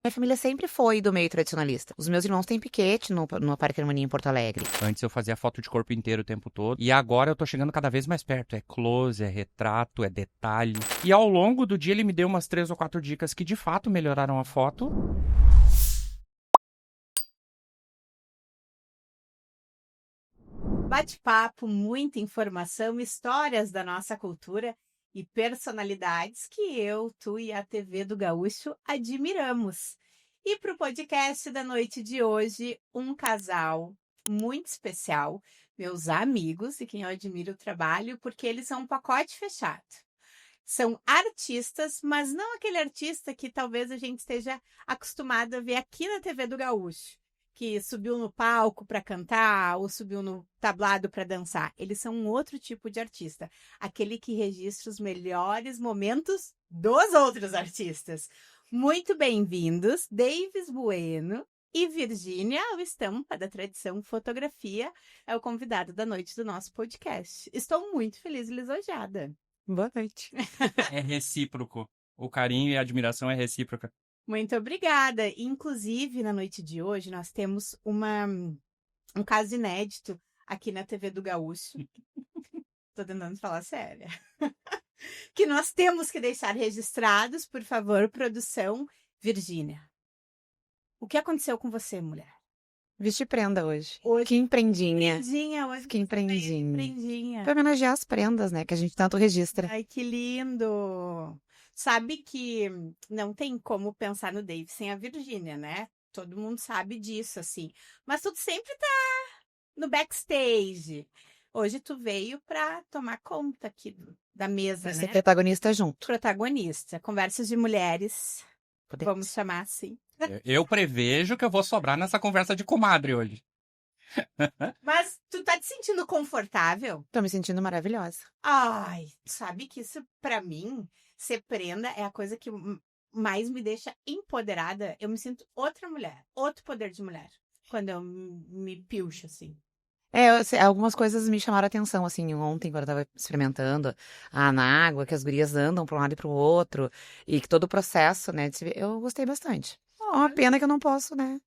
Minha família sempre foi do meio tradicionalista. Os meus irmãos têm piquete no Parque Harmonia em Porto Alegre. Antes eu fazia foto de corpo inteiro o tempo todo. E agora eu tô chegando cada vez mais perto. É close, é retrato, é detalhe. E ao longo do dia ele me deu umas 3 ou 4 dicas que de fato melhoraram a foto. Bate-papo, muita informação, histórias da nossa cultura e personalidades que eu, tu e a TV do Gaúcho admiramos. E para o podcast da noite de hoje, um casal muito especial, meus amigos e quem eu admiro o trabalho, porque eles são um pacote fechado. São artistas, mas não aquele artista que talvez a gente esteja acostumado a ver aqui na TV do Gaúcho, que subiu no palco para cantar ou subiu no tablado para dançar. Eles são um outro tipo de artista, aquele que registra os melhores momentos dos outros artistas. Muito bem-vindos, Davis Bueno e Virgínia, o Estampa da Tradição Fotografia, é o convidado da noite do nosso podcast. Estou muito feliz e lisonjeada. Boa noite. É recíproco. O carinho e a admiração é recíproca. Muito obrigada. Inclusive, na noite de hoje, nós temos um caso inédito aqui na TV do Gaúcho. Tô tentando falar séria. Que nós temos que deixar registrados, por favor, produção. Virgínia, o que aconteceu com você, mulher? Vesti prenda hoje. Hoje- Que empreendinha. Prendinha, hoje. Fiquei empreendinha. Prendinha. Pra homenagear as prendas, né? Que a gente tanto registra. Ai, que lindo! Sabe que não tem como pensar no Dave sem a Virgínia, né? Todo mundo sabe disso, assim. Mas tudo sempre tá no backstage. Hoje tu veio pra tomar conta aqui da mesa, Pra né? ser protagonista junto. Protagonista. Conversas de mulheres, Podemos. vamos chamar assim. Eu prevejo que eu vou sobrar nessa conversa de comadre hoje. Mas tu tá te sentindo confortável? Tô me sentindo maravilhosa. Ai, sabe que isso, pra mim, ser prenda é a coisa que mais me deixa empoderada. Eu me sinto outra mulher, outro poder de mulher, quando eu me pilcho, assim. Algumas coisas me chamaram a atenção, assim, ontem, quando eu tava experimentando a anágua, que as gurias andam pra um lado e pro outro, e que todo o processo, né, eu gostei bastante. É uma pena que eu não posso, né?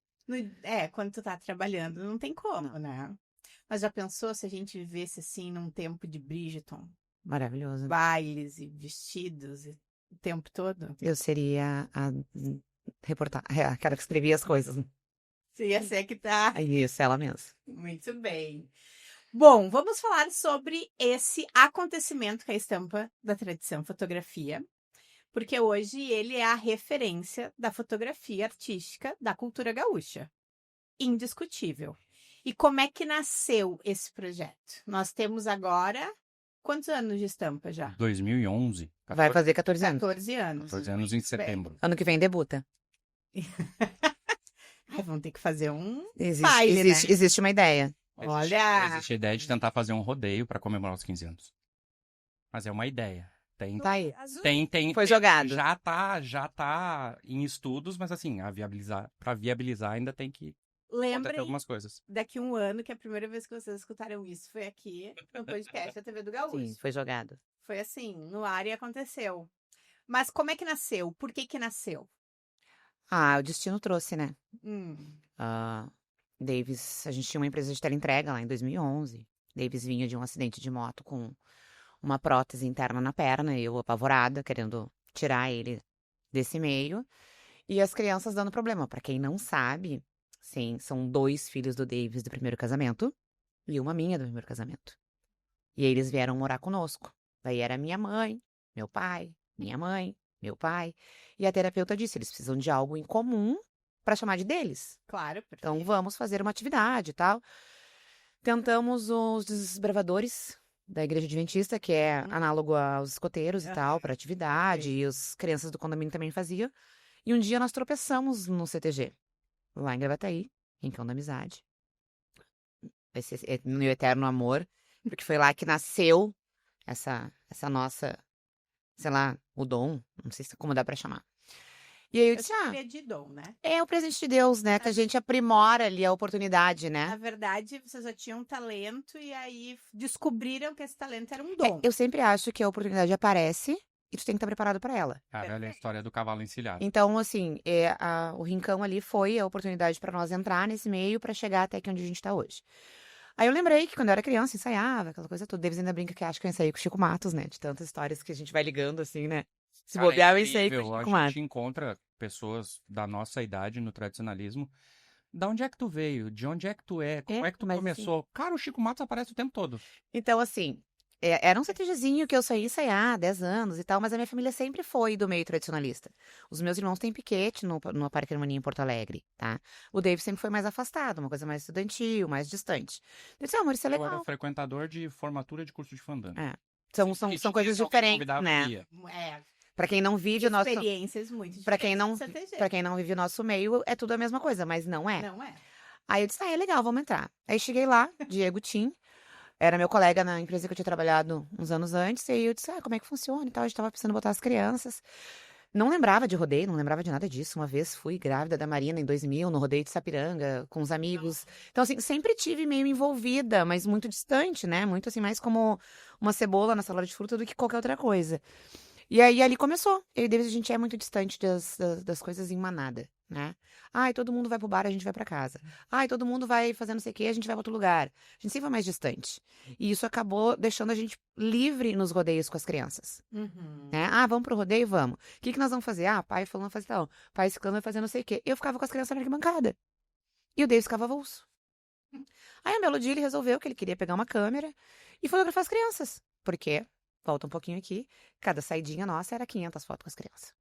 Quando tu tá trabalhando, não tem como, né? Mas já pensou se a gente vivesse, assim, num tempo de Bridgerton? Maravilhoso. Bailes e vestidos o tempo todo? Eu seria a aquela que escrevia as coisas. Você ia ser que tá... Isso, ela mesma. Muito bem. Bom, vamos falar sobre esse acontecimento que é a Estampa da Tradição Fotografia, porque hoje ele é a referência da fotografia artística da cultura gaúcha. Indiscutível. E como é que nasceu esse projeto? Nós temos agora... Quantos anos de Estampa já? 2011. Vai fazer 14 anos. 14 anos. 14 anos em setembro. Ano que vem debuta. Ai, vamos ter que fazer um Existe, baile, né? existe uma ideia. Olha... Existe a ideia de tentar fazer um rodeio pra comemorar os 15 anos. Mas é uma ideia. Tá aí. Foi jogado. Já tá em estudos, mas assim, pra viabilizar ainda tem que acontecer Lembrem algumas coisas. daqui a um ano que a primeira vez que vocês escutaram isso foi aqui no podcast da TV do Gaúcho. Sim, foi jogado. Foi assim, no ar e aconteceu. Mas como é que nasceu? Por que que nasceu? O destino trouxe, né? Hum, Davis, a gente tinha uma empresa de teleentrega lá em 2011. Davis vinha de um acidente de moto com uma prótese interna na perna, eu apavorada, querendo tirar ele desse meio. E as crianças dando problema. Pra quem não sabe, sim, são 2 filhos do Davis do primeiro casamento e uma minha do primeiro casamento. E eles vieram morar conosco. Daí era minha mãe, meu pai, minha mãe, meu pai. E a terapeuta disse, eles precisam de algo em comum pra chamar de deles. claro. Então vamos fazer uma atividade e tal. Tentamos os desbravadores da Igreja Adventista, que é análogo aos escoteiros e tal, para atividade. Sim. E as crianças do condomínio também faziam. E um dia nós tropeçamos no CTG, lá em Gravataí, em Cão da Amizade. Esse no meu eterno amor, porque foi lá que nasceu essa nossa, sei lá, o dom, não sei como dá pra chamar. E aí eu disse, chamaria de dom, né? é o presente de Deus, né? Que a gente aprimora ali a oportunidade, Na né? verdade, vocês já tinham um talento e aí descobriram que esse talento era um dom. Eu sempre acho que a oportunidade aparece e tu tem que estar preparado para ela. Cara, olha a história do cavalo encilhado. Então, assim, o Rincão ali foi a oportunidade para nós entrar nesse meio para chegar até aqui onde a gente tá hoje. Aí eu lembrei que quando eu era criança, ensaiava, aquela coisa toda. Davis ainda brinca que acha que eu ensaiei com o Chico Matos, né? De tantas histórias que a gente vai ligando, assim, né? Se Cara, bobear, eu é ensaiei com o incrível. Chico A Matos. gente encontra pessoas da nossa idade no tradicionalismo. Da onde é que tu veio? De onde é que tu é? Como é que tu mas assim, começou? Cara, o Chico Matos aparece o tempo todo. então, assim, era um CTGzinho que eu saí ensaiar há 10 anos e tal, mas a minha família sempre foi do meio tradicionalista. Os meus irmãos têm piquete no Parque Harmonia em Porto Alegre, tá? O David sempre foi mais afastado, uma coisa mais estudantil, mais distante. Eu disse, amor, isso é Eu era legal. frequentador de formatura de curso de fandango. É. Que São tinha coisas alguém diferentes, convidado, né? ia. Pra quem não vive o nosso... Experiências muito Pra quem diferentes não, do CTG. pra quem não vive o nosso meio, é tudo a mesma coisa, mas não é. Não é? Aí eu disse, é legal, vamos entrar. Aí cheguei lá, Diego Tim, era meu colega na empresa que eu tinha trabalhado uns anos antes, e aí eu disse, como é que funciona e tal, a gente tava precisando botar as crianças. Não lembrava de rodeio, não lembrava de nada disso. Uma vez fui grávida da Marina em 2000, no rodeio de Sapiranga, com os amigos. Então, assim, sempre tive meio envolvida, mas muito distante, né? Muito assim, mais como uma cebola na salada de fruta do que qualquer outra coisa. E aí ali começou. Eu e David, a gente é muito distante das coisas em manada, né? Ai, todo mundo vai pro bar, a gente vai pra casa. Ai, todo mundo vai fazer não sei o quê, a gente vai pra outro lugar. A gente sempre vai mais distante. E isso acabou deixando a gente livre nos rodeios com as crianças, né? Ah, vamos pro rodeio? Vamos. O que nós vamos fazer? Ah, pai falando fazer tal. Pai ciclano vai fazer não sei o quê. Eu ficava com as crianças na arquibancada. E o David ficava avulso. Aí, um belo dia, ele resolveu que ele queria pegar uma câmera e fotografar as crianças. Por quê? Volta um pouquinho aqui. Cada saidinha nossa era 500 fotos com as crianças.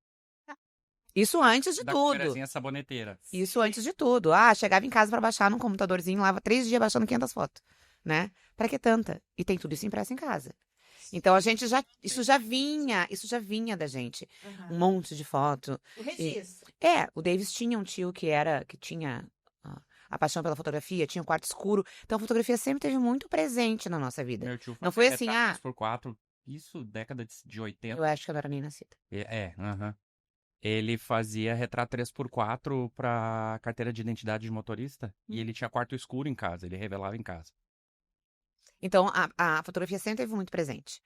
Isso antes de Da tudo. câmerazinha saboneteira. Isso antes de tudo. Ah, chegava em casa pra baixar num computadorzinho, lava 3 dias baixando 500 fotos, né? Pra que tanta? E tem tudo isso impresso em casa. Então a gente isso já vinha da gente. Um monte de foto. O registro. O Davis tinha um tio que tinha a paixão pela fotografia, tinha um quarto escuro. Então a fotografia sempre teve muito presente na nossa vida. Meu tio Não foi assim, 3x4, isso década de 80. eu acho que eu não era nem nascida. Aham. Ele fazia retrato 3x4 pra carteira de identidade de motorista. E ele tinha quarto escuro em casa, ele revelava em casa. Então, a fotografia sempre teve muito presente.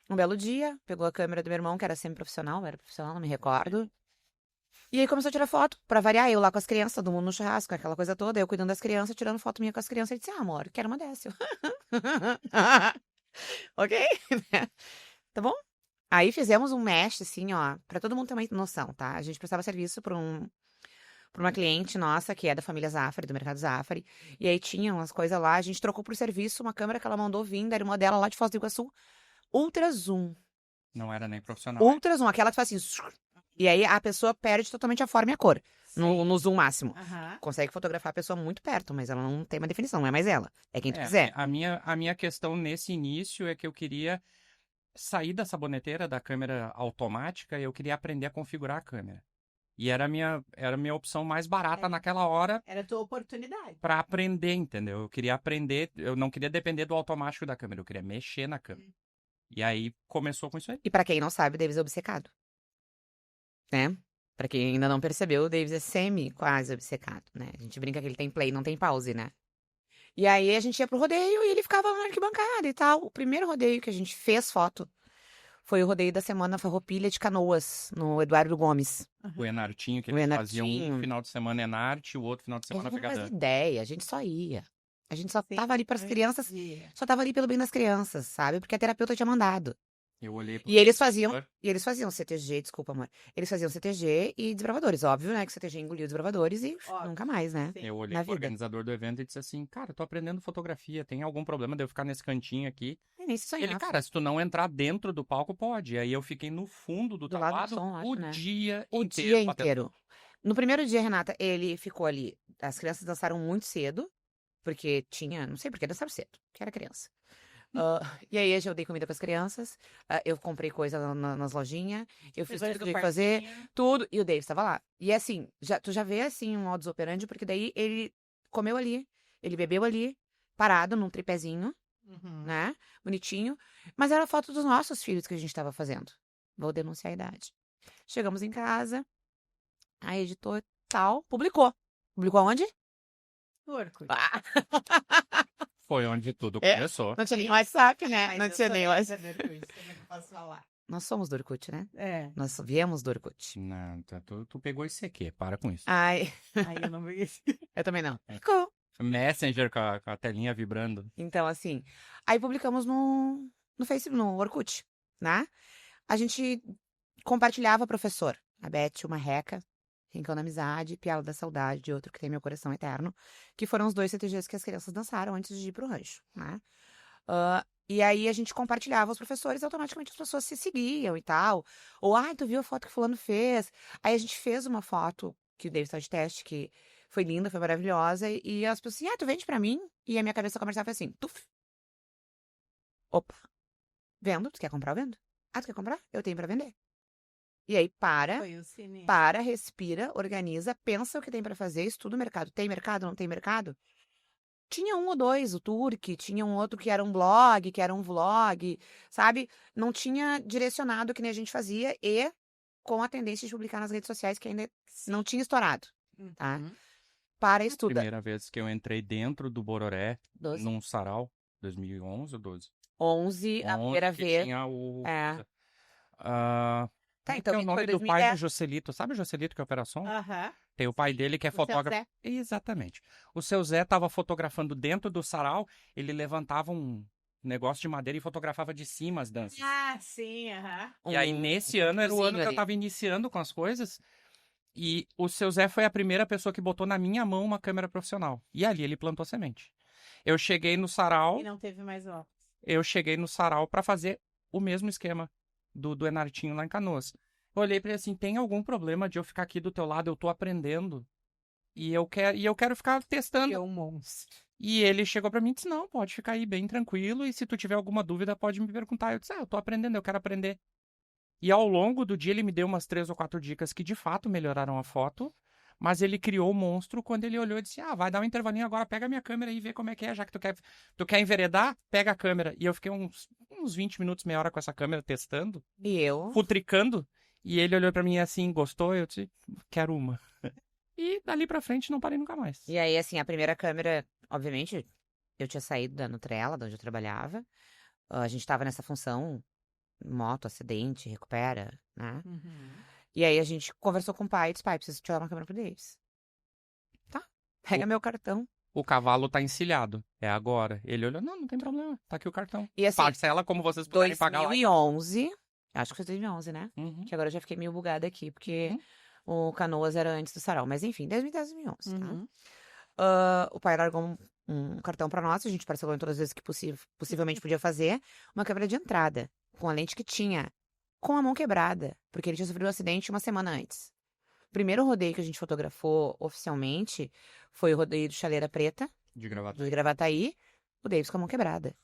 Um belo dia, pegou a câmera do meu irmão, que era semi-profissional, não me recordo. E aí começou a tirar foto, pra variar, eu lá com as crianças, todo mundo no churrasco, aquela coisa toda, eu cuidando das crianças, tirando foto minha com as crianças. Ele disse, amor, quero uma dessa. Ok? Tá bom? Aí fizemos um mesh, assim, ó, pra todo mundo ter uma noção, tá? A gente prestava serviço pra uma cliente nossa, que é da família Zafari, do mercado Zafari. E aí tinha umas coisas lá, a gente trocou por serviço uma câmera que ela mandou vir da irmã dela lá de Foz do Iguaçu. Ultra zoom. Não era nem profissional. Ultra zoom, aquela que faz assim. E aí a pessoa perde totalmente a forma e a cor. No zoom máximo. Consegue fotografar a pessoa muito perto, mas ela não tem uma definição, não é mais ela. É quem tu quiser. A minha questão nesse início é que eu queria sair da saboneteira, da câmera automática, e eu queria aprender a configurar a câmera. E era a minha opção mais barata naquela hora. Era a tua oportunidade. Pra aprender, entendeu? Eu queria aprender, eu não queria depender do automático da câmera, eu queria mexer na câmera. E aí começou com isso aí. E pra quem não sabe, o Davis é obcecado. Né? Pra quem ainda não percebeu, o Davis é quase obcecado, né? A gente brinca que ele tem play, não tem pause, né? E aí a gente ia pro rodeio e ele ficava na arquibancada e tal. O primeiro rodeio que a gente fez foto foi o rodeio da Semana Farroupilha de Canoas, no Eduardo Gomes. O Enartinho, que O eles faziam Enartinho. Um final de semana Enarte, o outro final de A semana gente não fazia Pegadão. ideia, a gente só ia. A gente só Sim, tava ali pras crianças, dia. só tava ali pelo bem das crianças, sabe? Porque a terapeuta tinha mandado. Eu olhei pro E eles faziam CTG, desculpa, amor. Eles faziam CTG e desbravadores. Óbvio, né? Que o CTG engoliu desbravadores e Óbvio. nunca mais, né? Sim. Eu olhei na pro vida. organizador do evento e disse assim, cara, eu tô aprendendo fotografia, tem algum problema de eu ficar nesse cantinho aqui? E nem se sonhava. Ele, cara, se tu não entrar dentro do palco, pode. Aí eu fiquei no fundo do Do lado do tablado som, acho, o né? dia O inteiro. dia batendo inteiro. No primeiro dia, Renata, ele ficou ali. As crianças dançaram muito cedo, porque tinha, não sei porque dançaram cedo, que era criança. E aí eu dei comida pras crianças, eu comprei coisa nas lojinhas, eu fiz tudo que eu tinha que fazer, tudo, e o Davis estava lá. E assim, tu já vê assim um modus operandi, porque daí ele comeu ali, ele bebeu ali, parado num tripézinho, né? Bonitinho. Mas era foto dos nossos filhos que a gente estava fazendo. Vou denunciar a idade. Chegamos em casa, a editor tal, publicou. Publicou aonde? Orkut. Foi onde tudo É. começou. Não tinha nem WhatsApp, né? Mas Não eu tinha sou nem dessa WhatsApp. do Orkut, como é que eu posso falar? Nós somos do Orkut, né? É. Nós viemos do Orkut. Não, tu pegou esse aqui, para com isso. Ai, Aí eu não vi. eu também não. É. Ficou. Messenger com a telinha vibrando. Então, assim, aí publicamos no Facebook, no Orkut, né? A gente compartilhava professor. A Beth, uma Reca, Rincão da Amizade, Piala da Saudade, de outro que tem meu coração eterno, que foram os 2 CTGs que as crianças dançaram antes de ir pro rancho, né? E aí a gente compartilhava os professores, automaticamente as pessoas se seguiam e tal. Ou, tu viu a foto que fulano fez? Aí a gente fez uma foto que o David estava de teste, que foi linda, foi maravilhosa, e as pessoas assim, tu vende pra mim? E a minha cabeça comercial foi assim, tuf. Opa, vendo? Tu quer comprar? Eu vendo. Tu quer comprar? Eu tenho pra vender. E aí Foi o cine. para, respira, organiza, pensa o que tem pra fazer, estuda o mercado. Tem mercado? Não tem mercado? Tinha 1 ou 2, o Turk, tinha um outro que era um blog, que era um vlog, sabe? Não tinha direcionado que nem a gente fazia e com a tendência de publicar nas redes sociais que ainda não tinha estourado, tá? Uhum. Para, estuda. Primeira vez que eu entrei dentro do Bororé, 12. num sarau, 2011 ou 12? 11, a 11 primeira que vez. tinha o... É. Ah, Tá, como é que então é o isso nome foi do pai do 2010. Joselito? Sabe o Joselito que é operação? Aham. Tem o pai dele que é O seu fotógrafo. Zé. Exatamente. O seu Zé estava fotografando dentro do sarau, ele levantava um negócio de madeira e fotografava de cima as danças. Ah, sim, aham. E aí, nesse ano, era o ano que eu ali. tava iniciando com as coisas. E o seu Zé foi a primeira pessoa que botou na minha mão uma câmera profissional. E ali ele plantou semente. Eu cheguei no sarau, E não teve mais óculos. para fazer o mesmo esquema do Enartinho lá em Canoas. Eu olhei pra ele assim, tem algum problema de eu ficar aqui do teu lado? Eu tô aprendendo. E eu quero ficar testando. É um monstro. E ele chegou pra mim e disse, não, pode ficar aí bem tranquilo. E se tu tiver alguma dúvida, pode me perguntar. Eu disse, eu tô aprendendo, eu quero aprender. E ao longo do dia ele me deu umas 3 ou 4 dicas que de fato melhoraram a foto. Mas ele criou o monstro quando ele olhou e disse, vai dar um intervalinho agora, pega a minha câmera e vê como é que é. Já que tu quer enveredar, pega a câmera. E eu fiquei uns 20 minutos, meia hora com essa câmera testando, E eu? futricando. E ele olhou pra mim assim, gostou? Eu disse, quero uma. E dali pra frente não parei nunca mais. E aí, assim, a primeira câmera, obviamente, eu tinha saído da Nutrela, de onde eu trabalhava. A gente tava nessa função, moto, acidente, recupera, né? Uhum. E aí a gente conversou com o pai e disse, pai, preciso tirar uma câmera pro Davis. Tá, pega meu cartão. O cavalo tá encilhado. É agora. Ele olhou, não tem problema. Tá aqui o cartão. E assim, Parcela como vocês puderem pagar lá. 2011, acho que foi 2011, né? Uhum. Que agora eu já fiquei meio bugada aqui, porque o Canoas era antes do Sarau. Mas enfim, 2010, 2011, tá? Uhum. O pai largou um cartão pra nós, a gente parcelou em todas as vezes que possivelmente podia fazer. Uma câmera de entrada, com a lente que tinha, com a mão quebrada, porque ele tinha sofrido um acidente uma semana antes. O primeiro rodeio que a gente fotografou oficialmente foi o rodeio do Chaleira Preta, De gravata. do Gravataí, o Davis com a mão quebrada.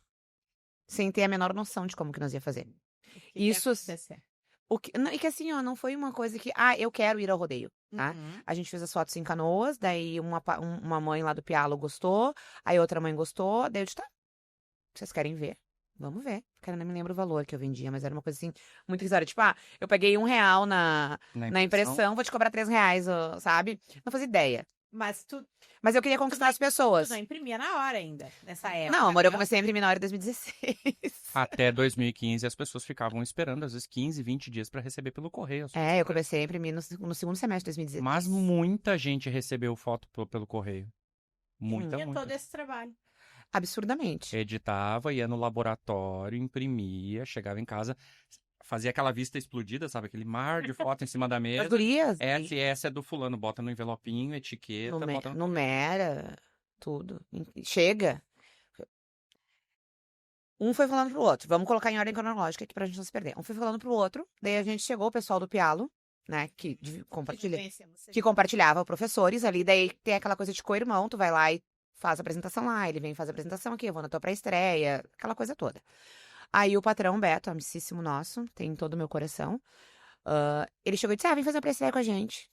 Sem ter a menor noção de como que nós ia fazer. Isso- E que assim, não foi uma coisa que, eu quero ir ao rodeio, tá? Uhum. A gente fez as fotos em Canoas, daí uma mãe lá do Pialo gostou, aí outra mãe gostou, daí eu disse, tá, vocês querem ver? Vamos ver. Cara, não me lembro o valor que eu vendia, mas era uma coisa assim, muito risada. Tipo, eu peguei R$1 na impressão, vou te cobrar R$3, sabe? Não fazia ideia. Mas tu Mas eu queria conquistar as pessoas. não imprimia na hora ainda, nessa época. Não, amor, eu né? comecei a imprimir na hora de 2016. Até 2015 as pessoas ficavam esperando, às vezes 15, 20 dias pra receber pelo correio. Eu comecei a imprimir no segundo semestre de 2016. Mas muita gente recebeu foto pelo correio. Muita, Tinha muita. todo esse trabalho. Absurdamente. Editava, ia no laboratório, imprimia, chegava em casa, fazia aquela vista explodida, sabe? Aquele mar de foto em cima da As mesa. gurias. Essa é do fulano, bota no envelopinho, etiqueta, bota no... Numera, tudo. Chega. Um foi falando pro outro. Vamos colocar em ordem cronológica aqui pra gente não se perder. Um foi falando pro outro. Daí a gente chegou, o pessoal do Pialo, né? Que compartilhava professores ali. Daí tem aquela coisa de co-irmão. Tu vai lá e faz a apresentação lá. Ele vem e faz a apresentação aqui. Eu vou na tua pré-estreia. Aquela coisa toda. Aí o patrão Beto, amicíssimo nosso, tem em todo o meu coração. Ele chegou e disse, vem fazer a pré-estreia com a gente.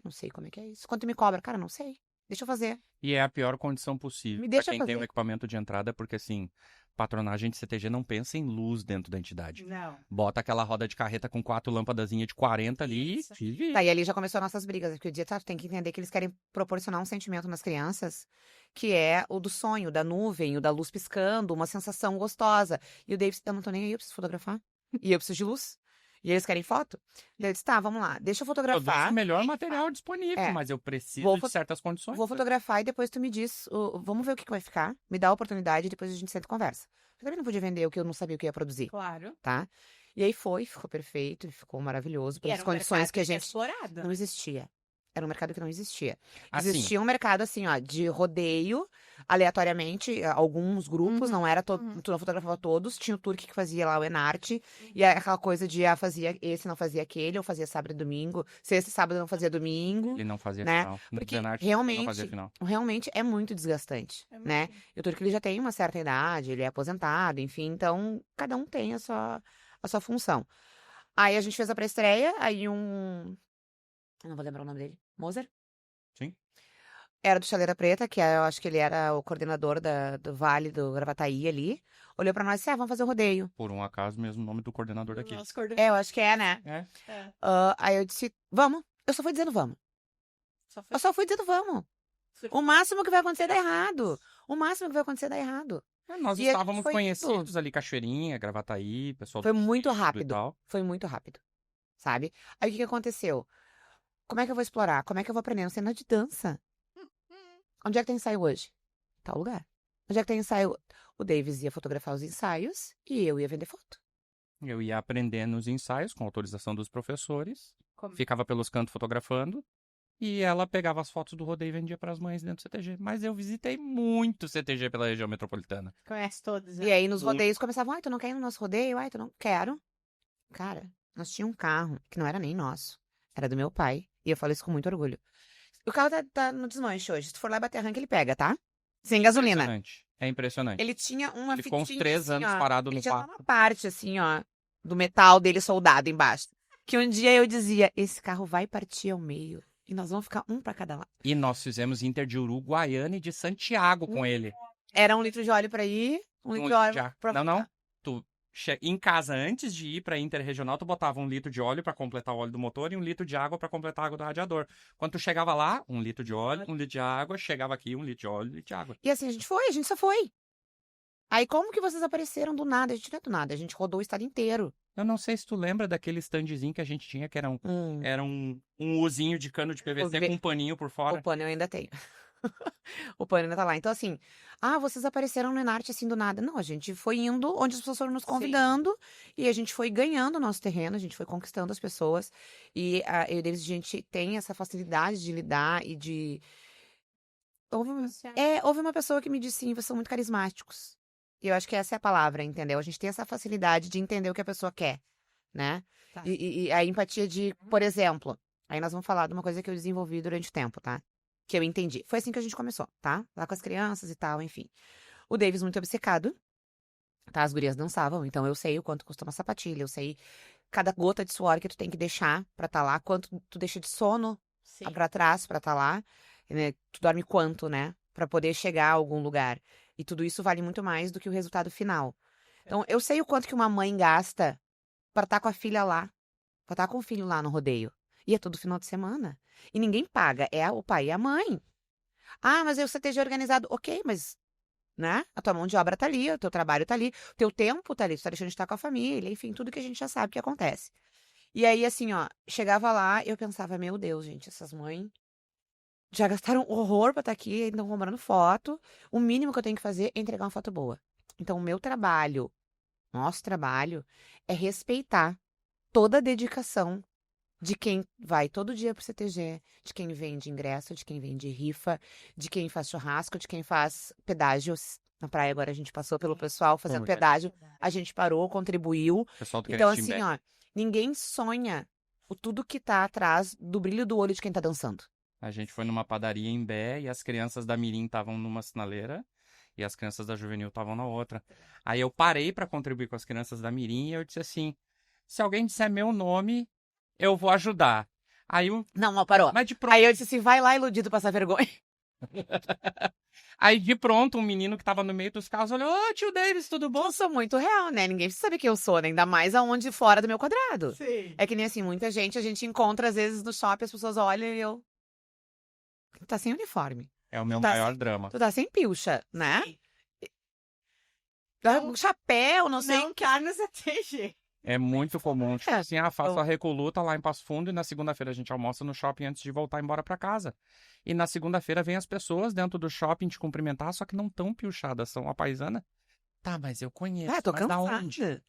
Não sei como é que é isso. Quanto me cobra? Cara, não sei. Deixa eu fazer. E é a pior condição possível Me pra deixa quem tem fazer. um equipamento de entrada, porque assim, patronagem de CTG não pensa em luz dentro da entidade. Não. Bota aquela roda de carreta com 4 lâmpadazinhas de 40 ali Isso. e vira. Tá, e ali já começou as nossas brigas, porque o dia tem que entender que eles querem proporcionar um sentimento nas crianças, que é o do sonho, da nuvem, o da luz piscando, uma sensação gostosa. E o Davis, eu não tô nem aí, eu preciso fotografar. E eu preciso de luz. E eles querem foto. Daí eu disse, tá, vamos lá. Deixa eu Eu dou fotografar. o melhor material disponível, É. mas eu preciso Vou de fo- certas condições. Vou fotografar e depois tu me diz, vamos ver o que vai ficar. Me dá a oportunidade e depois a gente senta e conversa. Eu também não podia vender o que eu não sabia o que ia produzir, Claro. tá? E aí ficou perfeito, ficou maravilhoso. E Pelas era um condições mercado que a gente... explorado. Não existia. Era um mercado que não existia. Assim, Existia um mercado, assim, ó, de rodeio, aleatoriamente, alguns grupos, não era tu não fotografava todos, tinha o Turque que fazia lá o Enarte, e aí aquela coisa de, fazia esse, não fazia aquele, ou fazia sábado e domingo, se esse sábado não fazia domingo, ele não fazia né? final. No Porque Zenarte, não fazia final. realmente é muito desgastante, É né? muito. E o Turque, ele já tem uma certa idade, ele é aposentado, enfim, então cada um tem a sua função. Aí a gente fez a pré-estreia, aí eu não vou lembrar o nome dele, Moser? Sim. Era do Chaleira Preta, que eu acho que ele era o coordenador do Vale do Gravataí ali. Olhou pra nós e disse, vamos fazer o rodeio. Por um acaso, mesmo nome do coordenador daqui. Nosso coordenador. Eu acho que é, né? É. Aí eu disse, vamos. Eu só fui dizendo vamos. Eu só fui dizendo vamos. O máximo que vai acontecer é dar errado. O máximo que vai acontecer é dar errado. Nós E a gente estávamos foi conhecidos ali, Cachoeirinha, Gravataí, pessoal Foi do muito Chico e rápido. tal. Foi muito rápido. Sabe? Aí o que aconteceu? Como é que eu vou explorar? Como é que eu vou aprender? Não sei nada de dança. Onde é que tem ensaio hoje? Tal lugar. Onde é que tem ensaio? O Davis ia fotografar os ensaios e eu ia vender foto. Eu ia aprender nos ensaios, com autorização dos professores, Como? ficava pelos cantos fotografando, e ela pegava as fotos do rodeio e vendia para as mães dentro do CTG. Mas eu visitei muito CTG pela região metropolitana. Conhece todos, né? E aí nos Muito. rodeios começavam, tu não quer ir no nosso rodeio? Tu não quero. Cara, nós tínhamos um carro que não era nem nosso. Era do meu pai. E eu falo isso com muito orgulho. O carro tá no desmanche hoje. Se tu for lá bater arranque, ele pega, tá? Sem gasolina. É impressionante. Ele tinha uma Ele ficou uns fitinha 3 assim, anos ó. parado Ele no tinha quarto. uma parte, assim, ó, do metal dele soldado embaixo. Que um dia eu dizia, esse carro vai partir ao meio. E nós vamos ficar um pra cada lado. E nós fizemos Inter de Uruguaiana e de Santiago com ele. Era 1 litro de óleo pra ir, 1 litro de óleo pra Não, não. voltar. Tu em casa, antes de ir pra Interregional, tu botava 1 litro de óleo pra completar o óleo do motor e 1 litro de água pra completar a água do radiador. Quando tu chegava lá, 1 litro de óleo, 1 litro de água, chegava aqui, 1 litro de óleo, 1 litro de água. E assim, a gente só foi. Aí como que vocês apareceram do nada? A gente não é do nada, a gente rodou o estado inteiro. Eu não sei se tu lembra daquele standzinho que a gente tinha, que era um uzinho de cano de PVC com um paninho por fora. O pano eu ainda tenho. O pano ainda tá lá. Então, assim, vocês apareceram no Enarte assim do nada. Não, a gente foi indo onde as pessoas foram nos convidando e a gente foi ganhando o nosso terreno, a gente foi conquistando as pessoas. E eu e o Davis, a gente tem essa facilidade de lidar e de. Houve uma pessoa que me disse sim, vocês são muito carismáticos. E eu acho que essa é a palavra, entendeu? A gente tem essa facilidade de entender o que a pessoa quer, né? Tá. E a empatia de, por exemplo, aí nós vamos falar de uma coisa que eu desenvolvi durante o tempo, tá? Que eu entendi. Foi assim que a gente começou, tá? Lá com as crianças e tal, enfim. O Davis muito obcecado, tá? As gurias dançavam, então eu sei o quanto custa uma sapatilha, eu sei cada gota de suor que tu tem que deixar pra tá lá, quanto tu deixa de sono pra trás pra tá lá, né? Tu dorme quanto, né? Pra poder chegar a algum lugar. E tudo isso vale muito mais do que o resultado final. Então, eu sei o quanto que uma mãe gasta pra estar com a filha lá, pra estar com o filho lá no rodeio. E é todo final de semana. E ninguém paga, é o pai e a mãe. Mas aí o CTG organizado, ok, mas, né? A tua mão de obra tá ali, o teu trabalho tá ali, o teu tempo tá ali, tu tá deixando de estar com a família, enfim, tudo que a gente já sabe que acontece. E aí, assim, ó, chegava lá, eu pensava, meu Deus, gente, essas mães já gastaram horror pra estar aqui, ainda estão comprando foto. O mínimo que eu tenho que fazer é entregar uma foto boa. Então, o meu trabalho, nosso trabalho, é respeitar toda a dedicação de quem vai todo dia pro CTG, de quem vende ingresso, de quem vende rifa, de quem faz churrasco, de quem faz pedágios. Na praia agora a gente passou pelo pessoal fazendo pedágio, a gente parou, contribuiu. Então, assim, ó, ninguém sonha o tudo que tá atrás do brilho do olho de quem tá dançando. A gente foi numa padaria em Bé e as crianças da Mirim estavam numa sinaleira e as crianças da Juvenil estavam na outra. Aí eu parei para contribuir com as crianças da Mirim e eu disse assim, se alguém disser meu nome, eu vou ajudar. Aí Não, parou. Mas de pronto... Aí eu disse assim, vai lá, iludido, passar vergonha. Aí de pronto, um menino que tava no meio dos carros olhou, tio Davis, tudo bom? Eu sou muito real, né? Ninguém sabe que eu sou, né? Ainda mais aonde fora do meu quadrado. Sim. É que nem assim, muita gente, a gente encontra às vezes no shopping, as pessoas olham e eu... Tu tá sem uniforme. É o meu maior drama. Tu tá sem pilcha, né? Sim. Um chapéu, não sei. Não tá no CTG. É muito comum. Tipo assim, faço eu- a recoluta lá em Passo Fundo e na segunda-feira a gente almoça no shopping antes de voltar embora pra casa. E na segunda-feira vem as pessoas dentro do shopping te cumprimentar, só que não tão piochadas, são a paisana. Tá, mas eu conheço. tô Mas da onde? cansada.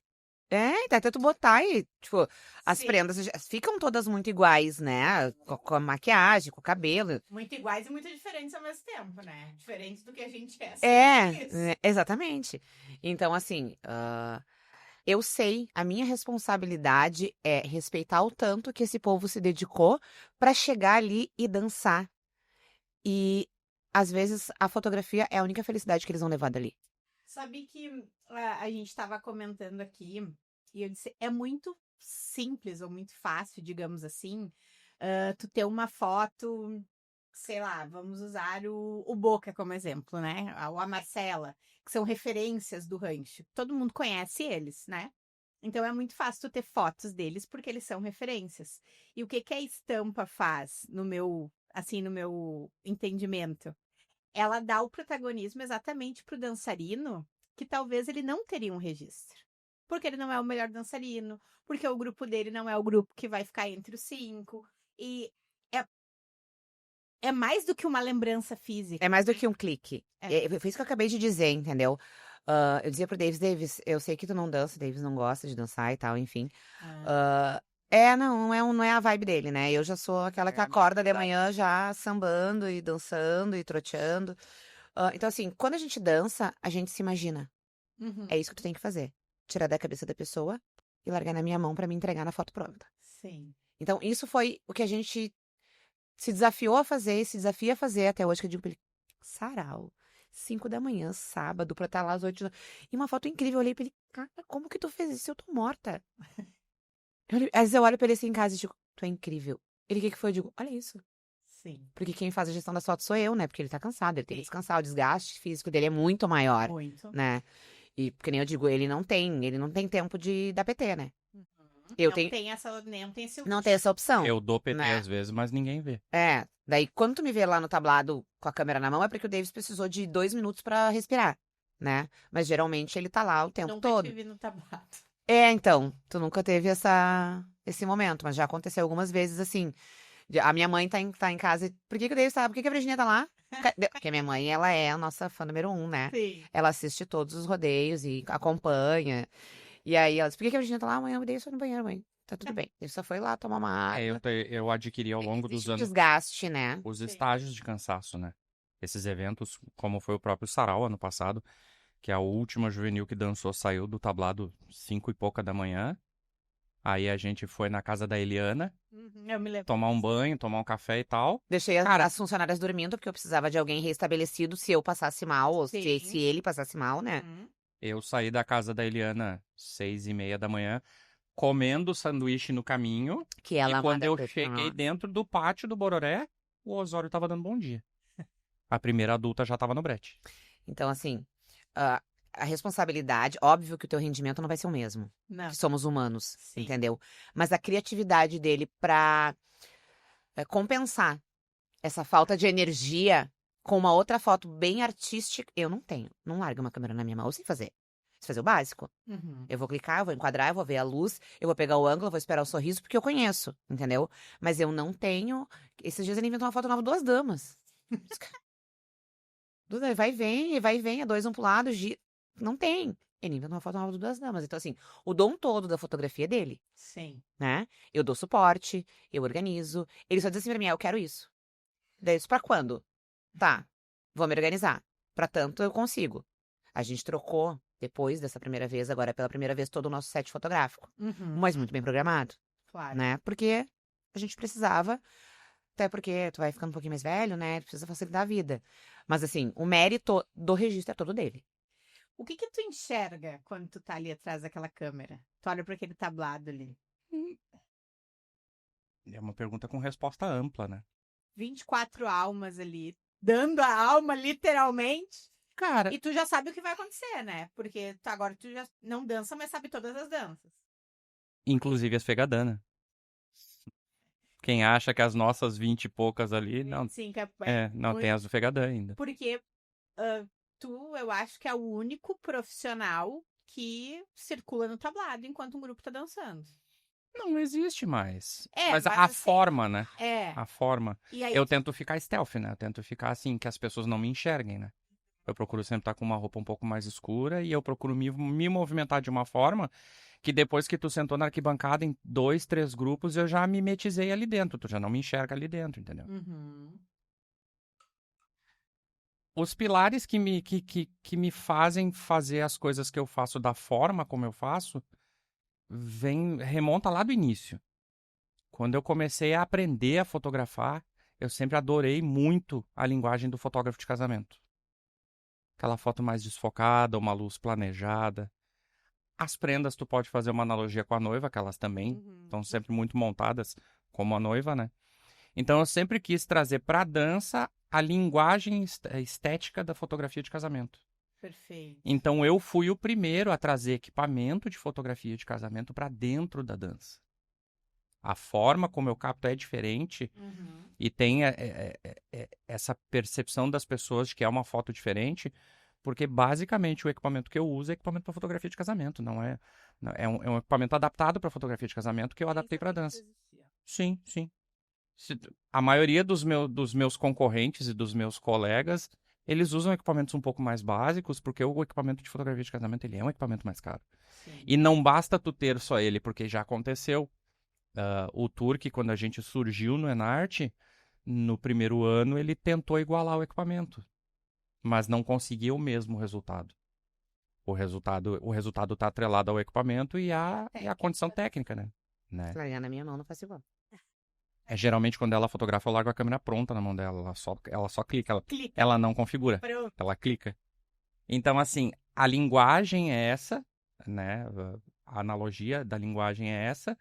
Até tu botar e, tipo, as Sim. prendas ficam todas muito iguais, né? Com a maquiagem, com o cabelo. Muito iguais e muito diferentes ao mesmo tempo, né? Diferentes do que a gente é. Isso. Exatamente. Então, assim, eu sei, a minha responsabilidade é respeitar o tanto que esse povo se dedicou pra chegar ali e dançar. E, às vezes, a fotografia é a única felicidade que eles vão levar dali. Sabe que a gente estava comentando aqui e eu disse, é muito simples ou muito fácil, digamos assim, tu ter uma foto, sei lá, vamos usar o Boca como exemplo, né? Ou a Marcela, que são referências do rancho. Todo mundo conhece eles, né? Então é muito fácil tu ter fotos deles porque eles são referências. E o que que a estampa faz no meu entendimento? Ela dá o protagonismo exatamente pro dançarino que talvez ele não teria um registro. Porque ele não é o melhor dançarino, porque o grupo dele não é o grupo que vai ficar entre os 5. E é mais do que uma lembrança física. É mais do que um clique. É. Foi isso que eu acabei de dizer, entendeu? Eu dizia pro Davis, eu sei que tu não dança, o Davis não gosta de dançar e tal, enfim. Não é a vibe dele, né? Eu já sou aquela que acorda de manhã já sambando e dançando e troteando. Então, assim, quando a gente dança, a gente se imagina. Uhum. É isso que tu tem que fazer. Tirar da cabeça da pessoa e largar na minha mão pra me entregar na foto pronta. Sim. Então, isso foi o que a gente se desafiou a fazer e se desafia a fazer até hoje, que eu digo pra ele, Sarau, 5 da manhã, sábado, pra estar lá às 8 da... E uma foto incrível, eu olhei pra ele, cara, como que tu fez isso? Eu tô morta. Às vezes eu olho pra ele assim em casa e digo, tu é incrível. Ele, o que foi? Eu digo, olha isso. Sim. Porque quem faz a gestão das fotos sou eu, né? Porque ele tá cansado, ele tem que Sim. descansar, o desgaste físico dele é muito maior, Muito. né? E, porque nem eu digo, ele não tem tempo de dar PT, né? Uhum. Eu não tenho... tem essa, não tem esse Não tem essa opção. Eu dou PT né? às vezes, mas ninguém vê. Daí quando tu me vê lá no tablado com a câmera na mão, é porque o Davis precisou de 2 minutos pra respirar, né? Mas geralmente ele tá lá o tempo Nunca todo. tive no tablado. Então, tu nunca teve esse momento, mas já aconteceu algumas vezes assim. A minha mãe tá em casa. Por que o Davis tá? Por que a Virginia tá lá? Porque a minha mãe, ela é a nossa fã número 1, né? Sim. Ela assiste todos os rodeios e acompanha. E aí ela disse, por que a Virginia tá lá? Mãe, o Davis foi no banheiro, mãe. Tá tudo bem. Ele só foi lá tomar uma água. Eu adquiri ao longo dos Existe um anos desgaste, né? os Sim. estágios de cansaço, né? Esses eventos, como foi o próprio Sarau ano passado, que a última juvenil que dançou saiu do tablado 5 e pouca da manhã. Aí a gente foi na casa da Eliana, Eu me lembro. tomar um banho, tomar um café e tal. Deixei Cara, as funcionárias dormindo, porque eu precisava de alguém restabelecido se eu passasse mal, ou Sim. se ele passasse mal, né? Uhum. eu saí da casa da Eliana 6:30 da manhã, comendo sanduíche no caminho. Que ela E quando manda eu pra cheguei nós. dentro do pátio do Bororé, o Osório tava dando bom dia. A primeira adulta já tava no brete. Então, assim, a responsabilidade, óbvio que o teu rendimento não vai ser o mesmo. Não. Que somos humanos, Sim. entendeu? Mas a criatividade dele pra compensar essa falta de energia com uma outra foto bem artística, eu não tenho. Não larga uma câmera na minha mão, eu sei fazer. Sei fazer o básico. Uhum. Eu vou clicar, eu vou enquadrar, eu vou ver a luz, eu vou pegar o ângulo, eu vou esperar o sorriso, porque eu conheço, entendeu? Mas eu não tenho... Esses dias ele inventou uma foto nova, 2 damas. Vai e vem, é 2, um pro lado, gira. Não tem. Ele inventou uma foto nova de 2 damas. Então, assim, o dom todo da fotografia é dele, Sim. né? Eu dou suporte, eu organizo. Ele só diz assim pra mim, eu quero isso. Daí, isso pra quando? Tá, vou me organizar. Pra tanto, eu consigo. A gente trocou, depois dessa primeira vez, agora pela primeira vez, todo o nosso set fotográfico. Uhum. Mas muito bem programado, Claro. né? Porque a gente precisava, até porque tu vai ficando um pouquinho mais velho, né? Precisa facilitar a vida. Mas, assim, o mérito do registro é todo dele. O que tu enxerga quando tu tá ali atrás daquela câmera? Tu olha pra aquele tablado ali. É uma pergunta com resposta ampla, né? 24 almas ali, dando a alma, literalmente. Cara, E tu já sabe o que vai acontecer, né? Porque agora tu já não dança, mas sabe todas as danças. inclusive as Fegadana. Quem acha que as nossas 20 e poucas ali, não, 25 não muito- tem as do Fegadã ainda. Porque tu, eu acho que é o único profissional que circula no tablado enquanto um grupo tá dançando. Não existe mais. É, Mas mas a assim, forma, né? É. A forma. E aí, Eu tento ficar stealth, né? Eu tento ficar assim, que as pessoas não me enxerguem, né? Eu procuro sempre estar com uma roupa um pouco mais escura e eu procuro me movimentar de uma forma que depois que tu sentou na arquibancada em 2, 3 grupos, eu já mimetizei ali dentro. Tu já não me enxerga ali dentro, entendeu? Uhum. Os pilares que me fazem fazer as coisas que eu faço da forma como eu faço, remonta lá do início. Quando eu comecei a aprender a fotografar, eu sempre adorei muito a linguagem do fotógrafo de casamento. Aquela foto mais desfocada, uma luz planejada. As prendas, tu pode fazer uma analogia com a noiva, que elas também estão sempre muito montadas como a noiva, né? Então eu sempre quis trazer para a dança a linguagem estética da fotografia de casamento. Perfeito. Então eu fui o primeiro a trazer equipamento de fotografia de casamento para dentro da dança. A forma como eu capto é diferente e tem essa percepção das pessoas de que é uma foto diferente, porque basicamente o equipamento que eu uso é equipamento para fotografia de casamento, é um equipamento adaptado para fotografia de casamento que eu adaptei para dança. Sim, sim. A maioria dos meus concorrentes e dos meus colegas, eles usam equipamentos um pouco mais básicos, porque o equipamento de fotografia de casamento ele é um equipamento mais caro. Sim. E não basta tu ter só ele, porque já aconteceu. O Turk, quando a gente surgiu no Enarte, no primeiro ano ele tentou igualar o equipamento, mas não conseguiu o mesmo resultado. O resultado está atrelado ao equipamento e à condição técnica, né? Se largar na minha mão, não faço igual. Geralmente, quando ela fotografa, eu largo a câmera pronta na mão dela. Ela só clica. Ela não configura. Pronto. Ela clica. Então, assim, a linguagem é essa, né? A analogia da linguagem é essa.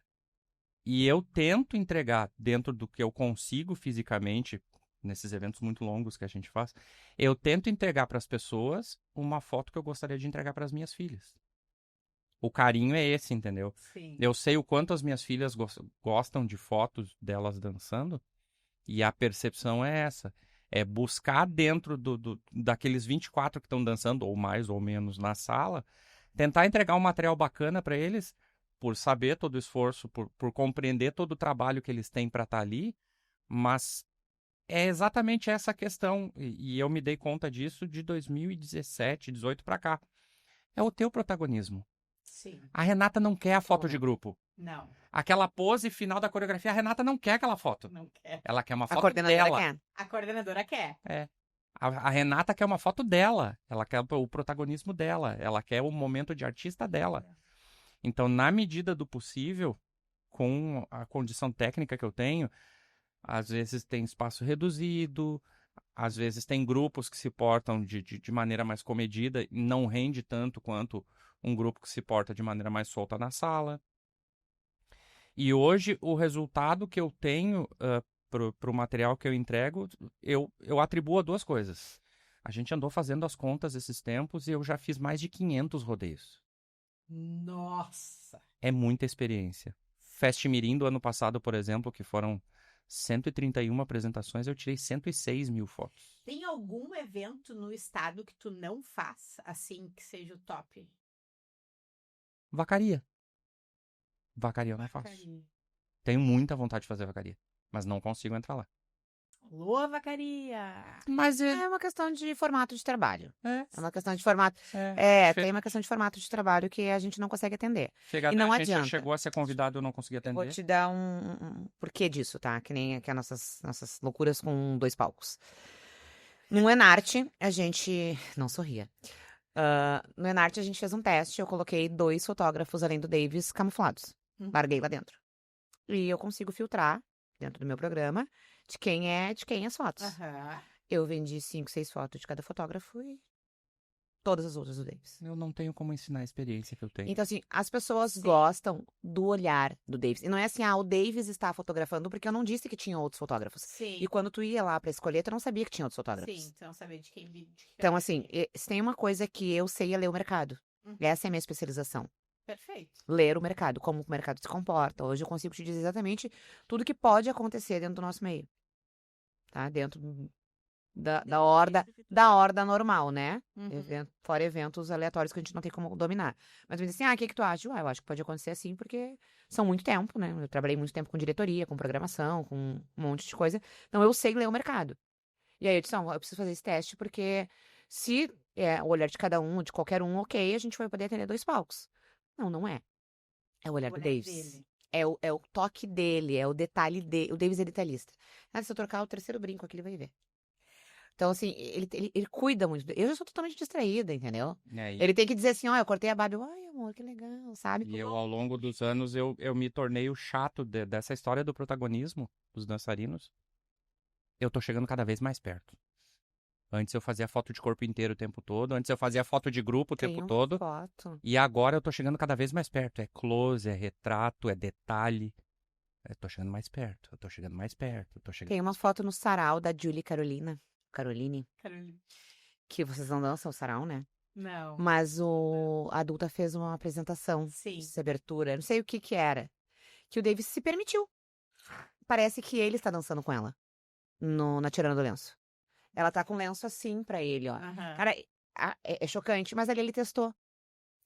E eu tento entregar dentro do que eu consigo fisicamente, nesses eventos muito longos que a gente faz, eu tento entregar para as pessoas uma foto que eu gostaria de entregar para as minhas filhas. O carinho é esse, entendeu? Sim. Eu sei o quanto as minhas filhas gostam de fotos delas dançando e a percepção é essa. É buscar dentro daqueles 24 que estão dançando, ou mais ou menos na sala, tentar entregar um material bacana para eles, por saber todo o esforço, por compreender todo o trabalho que eles têm para estar ali, mas é exatamente essa questão, e eu me dei conta disso de 2017, 18 para cá. É o teu protagonismo. Sim. A Renata não quer a foto de grupo. Não. Aquela pose final da coreografia, a Renata não quer aquela foto. Não quer. Ela quer uma A foto coordenadora dela. quer. A coordenadora quer. É. A Renata quer uma foto dela. Ela quer o protagonismo dela. Ela quer o momento de artista dela. Então, na medida do possível, com a condição técnica que eu tenho, às vezes tem espaço reduzido, às vezes tem grupos que se portam de maneira mais comedida e não rende tanto quanto um grupo que se porta de maneira mais solta na sala. E hoje, o resultado que eu tenho para o material que eu entrego, eu atribuo a duas coisas. A gente andou fazendo as contas esses tempos e eu já fiz mais de 500 rodeios. Nossa! É muita experiência. Fest Mirim do ano passado, por exemplo, que foram 131 apresentações, eu tirei 106 mil fotos. Tem algum evento no estado que tu não faz, assim, que seja o top? Vacaria. Vacaria eu não faço. Tenho muita vontade de fazer vacaria, mas não consigo entrar lá. Alô, vacaria! Mas É uma questão de formato de trabalho. É É uma questão de formato. Tem uma questão de formato de trabalho que a gente não consegue atender. Chega, E não a gente já adianta. chegou a ser convidado, eu não consegui Eu vou atender. te dar um porquê disso, tá? Que nem aqui as nossas loucuras com 2 palcos. No Enarte, a gente. Não sorria. No Enarte, a gente fez um teste. Eu coloquei 2 fotógrafos além do Davis camuflados. Larguei lá dentro. E eu consigo filtrar, dentro do meu programa, de quem é as fotos. Eu vendi 5, 6 fotos de cada fotógrafo e todas as outras do Davis. Eu não tenho como ensinar a experiência que eu tenho. Então, assim, as pessoas gostam do olhar do Davis. E não é assim, o Davis está fotografando porque eu não disse que tinha outros fotógrafos. Sim. E quando tu ia lá pra escolher, tu não sabia que tinha outros fotógrafos. Sim, tu não sabia de quem... Então, assim, se tem uma coisa que eu sei é ler o mercado. Essa é a minha especialização. Perfeito. Ler o mercado, como o mercado se comporta. Hoje eu consigo te dizer exatamente tudo que pode acontecer dentro do nosso meio. Tá? Dentro da horda normal, né? Uhum. Fora eventos aleatórios que a gente não tem como dominar. Mas me disse assim, o que tu acha? Eu acho que pode acontecer assim, porque são muito tempo, né? Eu trabalhei muito tempo com diretoria, com programação, com um monte de coisa. Então eu sei ler o mercado. E aí eu disse, não, eu preciso fazer esse teste, porque se é o olhar de cada um, de qualquer um, ok, a gente vai poder atender 2 palcos. Não, não é. É o olhar O do olhar Davis. dele. É o toque dele, é o detalhe dele. O Davis é detalhista. Ah, se eu trocar o terceiro brinco aqui, ele vai ver. Então, assim, ele cuida muito. Eu já sou totalmente distraída, entendeu? É, Ele tem que dizer assim, ó, eu cortei a barba. Ai, amor, que legal, sabe? e eu, ao longo dos anos, eu me tornei o chato dessa história do protagonismo dos dançarinos. Eu tô chegando cada vez mais perto. Antes eu fazia foto de corpo inteiro o tempo todo. Antes eu fazia foto de grupo o Tem tempo uma todo. foto. E agora eu tô chegando cada vez mais perto. É close, é retrato, é detalhe. Eu tô chegando mais perto. Eu tô chegando mais perto. Eu tô chegando. Tem uma foto no sarau da Julie Caroline, Carolina. que vocês não dançam o sarau, né? Não. Mas a adulta fez uma apresentação Sim. de abertura, não sei o que que era, que o Davis se permitiu. Parece que ele está dançando com ela, na tirando do lenço. Ela tá com o lenço assim pra ele, ó. Aham. Cara, é chocante, mas ali ele testou.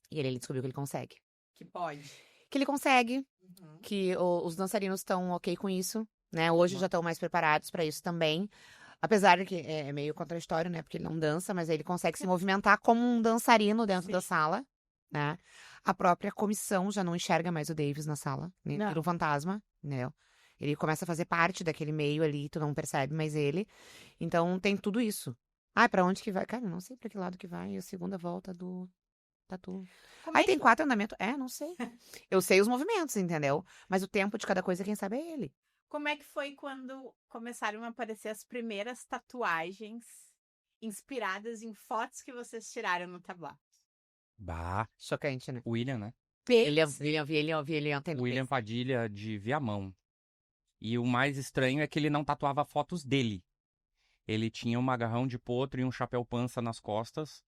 E ele descobriu que ele consegue. Que pode. Que ele consegue, Uhum. que os dançarinos estão ok com isso, né? Hoje Uhum. já estão mais preparados pra isso também. Apesar de que é meio contraditório, né? Porque ele não dança, mas ele consegue se movimentar como um dançarino dentro da Sim. sala, né? A própria comissão já não enxerga mais o Davis na sala, né? Não. Vira um fantasma, né? Ele começa a fazer parte daquele meio ali, tu não percebe mais ele. Então tem tudo isso. Ah, pra onde que vai? Cara, eu não sei pra que lado que vai a segunda volta do tatu. Como Aí é tem que 4 andamentos. É, não sei. Eu sei os movimentos, entendeu? Mas o tempo de cada coisa, quem sabe é ele. Como é que foi quando começaram a aparecer as primeiras tatuagens inspiradas em fotos que vocês tiraram no tablado? Bah, Chocante, né? William, né? William tem William Padilha de Viamão. E o mais estranho é que ele não tatuava fotos dele. Ele tinha um agarrão de potro e um chapéu pança nas costas.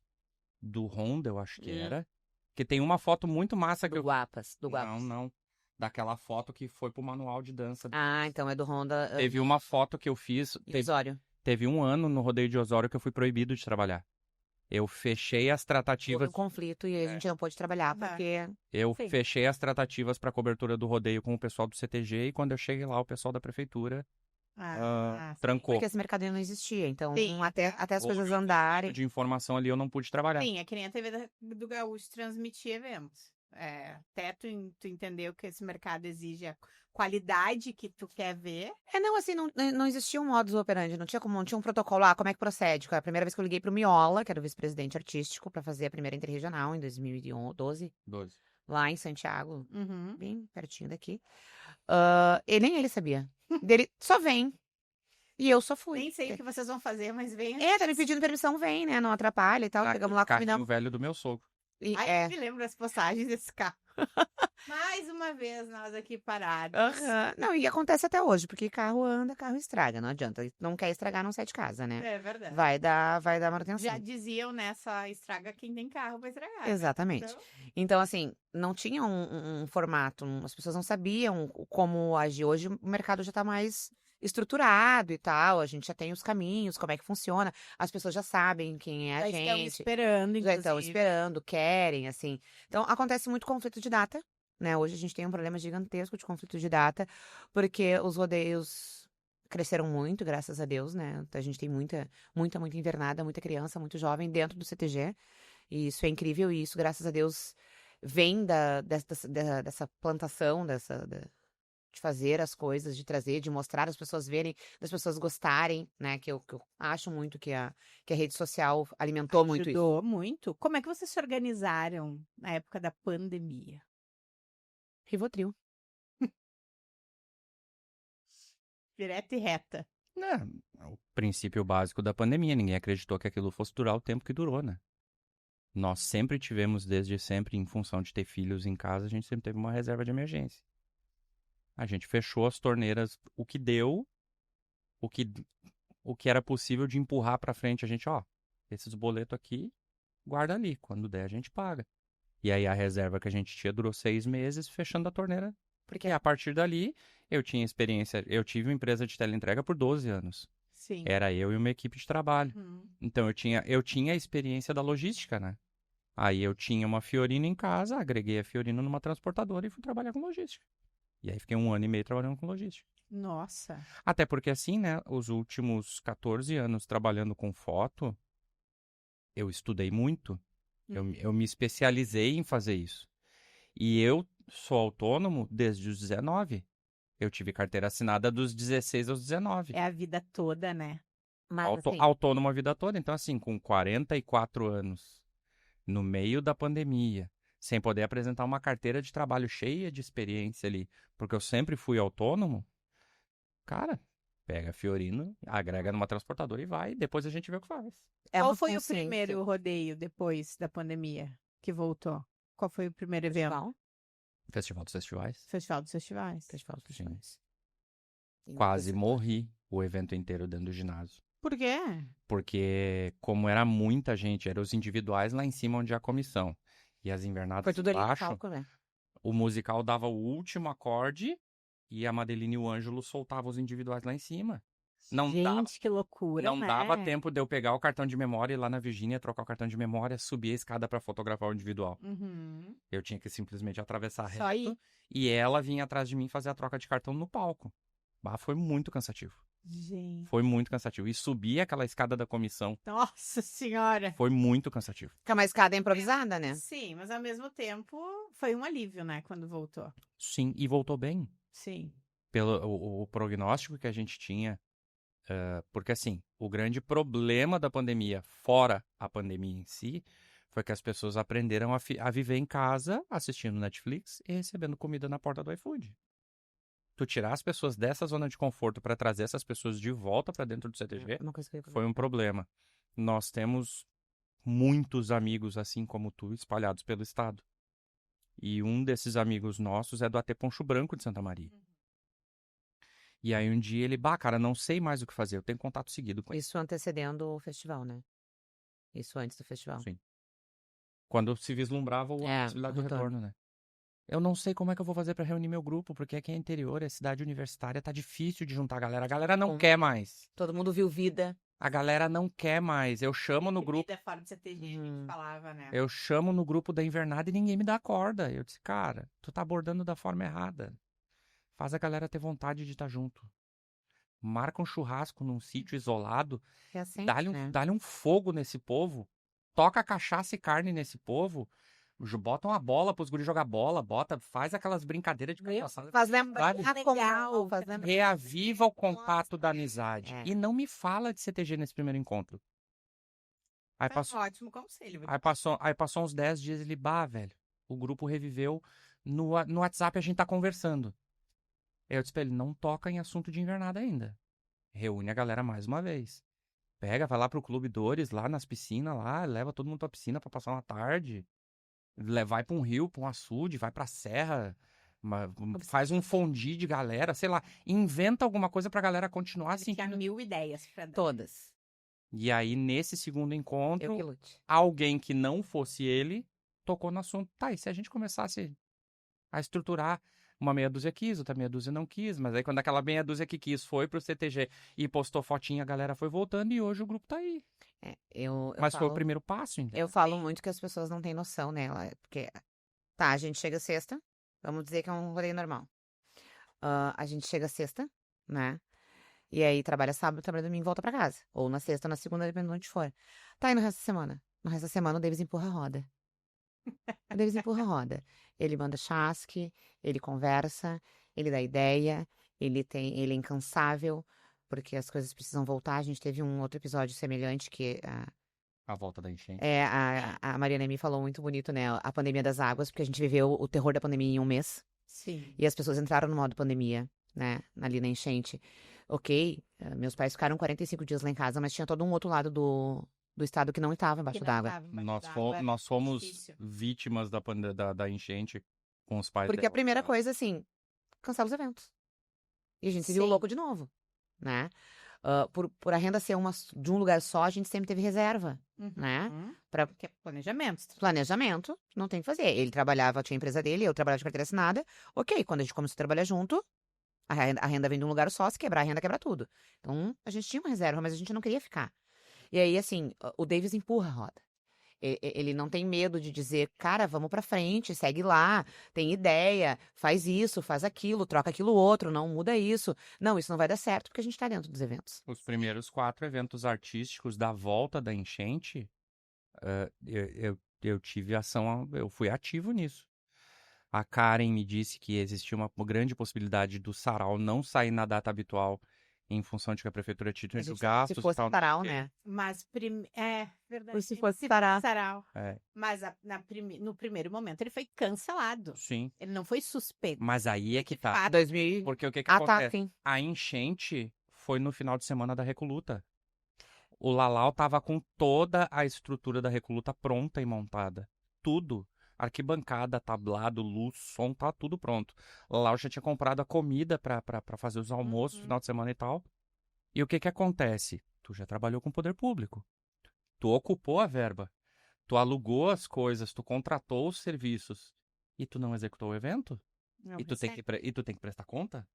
Do Honda, eu acho que era. Que tem uma foto muito massa que do eu. Guapas, do Guapas. Não. Daquela foto que foi pro manual de dança. Ah, então é do Honda Teve uma foto que eu fiz. Osório. Teve um ano no rodeio de Osório que eu fui proibido de trabalhar. Eu fechei as Houve tratativas. um conflito e a gente não pôde trabalhar Aham. porque... Eu Sim. fechei as tratativas para cobertura do rodeio com o pessoal do CTG e quando eu cheguei lá, o pessoal da prefeitura trancou. Porque esse mercado não existia. Então, Sim. até as Houve coisas um andarem... de informação ali, eu não pude trabalhar. Sim, é que nem a TV do Gaúcho transmitir eventos. Até tu entendeu que esse mercado exige a qualidade que tu quer ver. Não, assim, não existia um modus operandi, não tinha um protocolo, como é que procede? A primeira vez que eu liguei pro Miola, que era o vice-presidente artístico, pra fazer a primeira interregional em 2012, 12. lá em Santiago, Uhum. bem pertinho daqui. Nem ele sabia. Dele só vem. E eu só fui. Nem sei o que vocês vão fazer, mas venha. Tá me pedindo permissão, vem, né? Não atrapalha e tal. Chegamos lá, Carrinho combinamos. velho do meu sogro. Ai, me lembro das postagens desse carro. Mais uma vez, nós aqui parados. Não, e acontece até hoje, porque carro anda, carro estraga. Não adianta. Não quer estragar, não sai de casa, né? É verdade. Vai dar manutenção. Já diziam nessa estraga quem tem carro vai estragar. né? Exatamente. Então, assim, não tinha um formato, as pessoas não sabiam como agir. Hoje o mercado já tá mais estruturado e tal, a gente já tem os caminhos, como é que funciona, as pessoas já sabem quem é a Já estão gente, esperando, já estão inclusive. esperando, querem, assim. Então, acontece muito conflito de data, né? Hoje a gente tem um problema gigantesco de conflito de data, porque os rodeios cresceram muito, graças a Deus, né? A gente tem muita invernada, muita criança, muito jovem dentro do CTG. E isso é incrível, e isso, graças a Deus, vem dessa plantação, de fazer as coisas, de trazer, de mostrar, as pessoas verem, das pessoas gostarem, né? Que eu acho muito que a rede social alimentou muito isso. Ajudou muito. Como é que vocês se organizaram na época da pandemia? Rivotril. Direta e reta. O princípio básico da pandemia. Ninguém acreditou que aquilo fosse durar o tempo que durou, né? Nós sempre tivemos, desde sempre, em função de ter filhos em casa, a gente sempre teve uma reserva de emergência. A gente fechou as torneiras, o que deu, o que era possível de empurrar pra frente. A gente, esses boletos aqui, guarda ali. Quando der, a gente paga. E aí a reserva que a gente tinha durou 6 meses, fechando a torneira. Porque a partir dali, eu tinha experiência, eu tive uma empresa de teleentrega por 12 anos. Sim. Era eu e uma equipe de trabalho. Uhum. Então eu tinha a experiência da logística, né? Aí eu tinha uma Fiorino em casa, agreguei a Fiorino numa transportadora e fui trabalhar com logística. E aí fiquei 1 ano e meio trabalhando com logística. Nossa. Até porque assim, né, os últimos 14 anos trabalhando com foto, eu estudei muito. Eu me especializei em fazer isso. E eu sou autônomo desde os 19. Eu tive carteira assinada dos 16 aos 19. É a vida toda, né? Mas assim, Autônomo a vida toda. Então, assim, com 44 anos, no meio da pandemia, sem poder apresentar uma carteira de trabalho cheia de experiência ali, porque eu sempre fui autônomo, cara, pega Fiorino, agrega numa transportadora e vai, depois a gente vê o que faz. é Qual uma foi o consciência. primeiro rodeio depois da pandemia que voltou? Qual foi o primeiro evento? Festival? Festival dos Festivais. Festival dos Festivais. Festival dos Sim. festivais. Em Quase outros morri o evento inteiro dentro do ginásio. Por quê? Porque, como era muita gente, eram os individuais lá em cima onde é a comissão. E as invernadas Foi tudo ali no embaixo, palco, né? o musical dava o último acorde e a Madeline e o Ângelo soltavam os individuais lá em cima. Não Gente, dava, que loucura, não né? dava tempo de eu pegar o cartão de memória e ir lá na Virgínia, trocar o cartão de memória, subir a escada para fotografar o individual. Uhum. Eu tinha que simplesmente atravessar Só reto ir. e ela vinha atrás de mim fazer a troca de cartão no palco. Bah, foi muito cansativo. Gente. Foi muito cansativo. E subir aquela escada da comissão Nossa Senhora. foi muito cansativo. Porque uma escada improvisada, né? Sim, mas ao mesmo tempo foi um alívio, né? Quando voltou. Sim, e voltou bem. Sim. Pelo o prognóstico que a gente tinha. Porque, assim, o grande problema da pandemia, fora a pandemia em si, foi que as pessoas aprenderam a viver em casa, assistindo Netflix e recebendo comida na porta do iFood. Tu tirar as pessoas dessa zona de conforto para trazer essas pessoas de volta para dentro do CTG Uma coisa que eu ia foi um problema. Nós temos muitos amigos, assim como tu, espalhados pelo estado. E um desses amigos nossos é do AT Poncho Branco de Santa Maria. E aí um dia ele, cara, não sei mais o que fazer, eu tenho contato seguido com ele. Isso antecedendo o festival, né? Isso antes do festival. Sim. Quando se vislumbrava a É, possibilidade o do retorno, né? Eu não sei como é que eu vou fazer pra reunir meu grupo, porque aqui é interior, é cidade universitária, tá difícil de juntar a galera. A galera não quer mais. Todo mundo viu vida. A galera não quer mais. Eu chamo no grupo, Vida fora do CTG, a gente falava, né? eu chamo no grupo da invernada e ninguém me dá corda. Eu disse, cara, tu tá abordando da forma errada. Faz a galera ter vontade de estar junto. Marca um churrasco num sítio isolado, É assim, dá-lhe né? dá-lhe um fogo nesse povo, toca cachaça e carne nesse povo, bota uma bola pros guris jogar bola, faz aquelas brincadeiras de cachaçada. Faz lembrar. Sabe? Legal, faz lembrar. Reaviva o contato da amizade. É. E não me fala de CTG nesse primeiro encontro. Aí Foi passou, um ótimo conselho. aí passou uns 10 dias e ele, velho, o grupo reviveu, no WhatsApp a gente tá conversando. Eu disse pra ele, não toca em assunto de invernada ainda. Reúne a galera mais uma vez. Pega, vai lá pro Clube Dores, lá nas piscinas, lá, leva todo mundo pra piscina pra passar uma tarde. Vai pra um rio, pra um açude, vai pra serra, faz um fondue de galera, sei lá, inventa alguma coisa pra galera continuar Ele tinha sentindo. 1000 ideias pra dar. Todas. E aí, nesse segundo Eu encontro, que lute. alguém que não fosse ele tocou no assunto. Tá, e se a gente começasse a estruturar, uma meia dúzia quis, outra meia dúzia não quis, mas aí quando aquela meia dúzia que quis foi pro CTG e postou fotinha, a galera foi voltando e hoje o grupo tá aí. É, eu Mas foi o falo- primeiro passo, entendeu? Eu falo muito que as pessoas não têm noção, né? Porque, tá, a gente chega sexta, vamos dizer que é um rolê normal. A gente chega sexta, né? E aí trabalha sábado, trabalha domingo e volta pra casa. Ou na sexta, ou na segunda, dependendo de onde for. Tá, e no resto da semana? No resto da semana o Davis empurra a roda. O Davis empurra a roda. Ele manda chasque, ele conversa, ele dá ideia, ele é incansável, porque as coisas precisam voltar. A gente teve um outro episódio semelhante que A volta da enchente. a Mariana me falou muito bonito, né? A pandemia das águas, porque a gente viveu o terror da pandemia em um mês. Sim. E as pessoas entraram no modo pandemia, né? Ali na enchente. Ok, meus pais ficaram 45 dias lá em casa, mas tinha todo um outro lado do estado que não estava embaixo d'água. Nós fomos vítimas da enchente com os pais Porque dela. a primeira coisa, assim, cancela os eventos. E a gente se viu Sim. louco de novo, né? Por a renda ser de um lugar só, a gente sempre teve reserva, né? Porque é planejamento. Planejamento, não tem que fazer. Ele trabalhava, tinha a empresa dele, eu trabalhava de carteira assinada. Ok, quando a gente começou a trabalhar junto, A renda vem de um lugar só, se quebrar a renda, quebra tudo. Então, a gente tinha uma reserva, mas a gente não queria ficar. E aí, assim, o Davis empurra a roda. Ele não tem medo de dizer, cara, vamos pra frente, segue lá, tem ideia, faz isso, faz aquilo, troca aquilo outro, não muda isso. Não, isso não vai dar certo, porque a gente tá dentro dos eventos. Os primeiros 4 eventos artísticos da volta da enchente, eu tive ação, eu fui ativo nisso. A Karen me disse que existia uma grande possibilidade do sarau não sair na data habitual em função de que a prefeitura tinha tido gastos. Se fosse e tal, sarau, né? Mas, verdade. Se fosse sarau. sarau. É. Mas no primeiro momento ele foi cancelado. Sim. Ele não foi suspenso. Mas aí é que De tá. fato, 2000... Porque o que tá, acontece? sim. A enchente foi no final de semana da Recoluta. O Lalau tava com toda a estrutura da Recoluta pronta e montada. Tudo. Arquibancada, tablado, luz, som, tá tudo pronto. O Lalau já tinha comprado a comida pra fazer os almoços no final de semana e tal. E o que acontece? Tu já trabalhou com o poder público. Tu ocupou a verba. Tu alugou as coisas, tu contratou os serviços. E tu não executou o evento? E tu tem que prestar conta?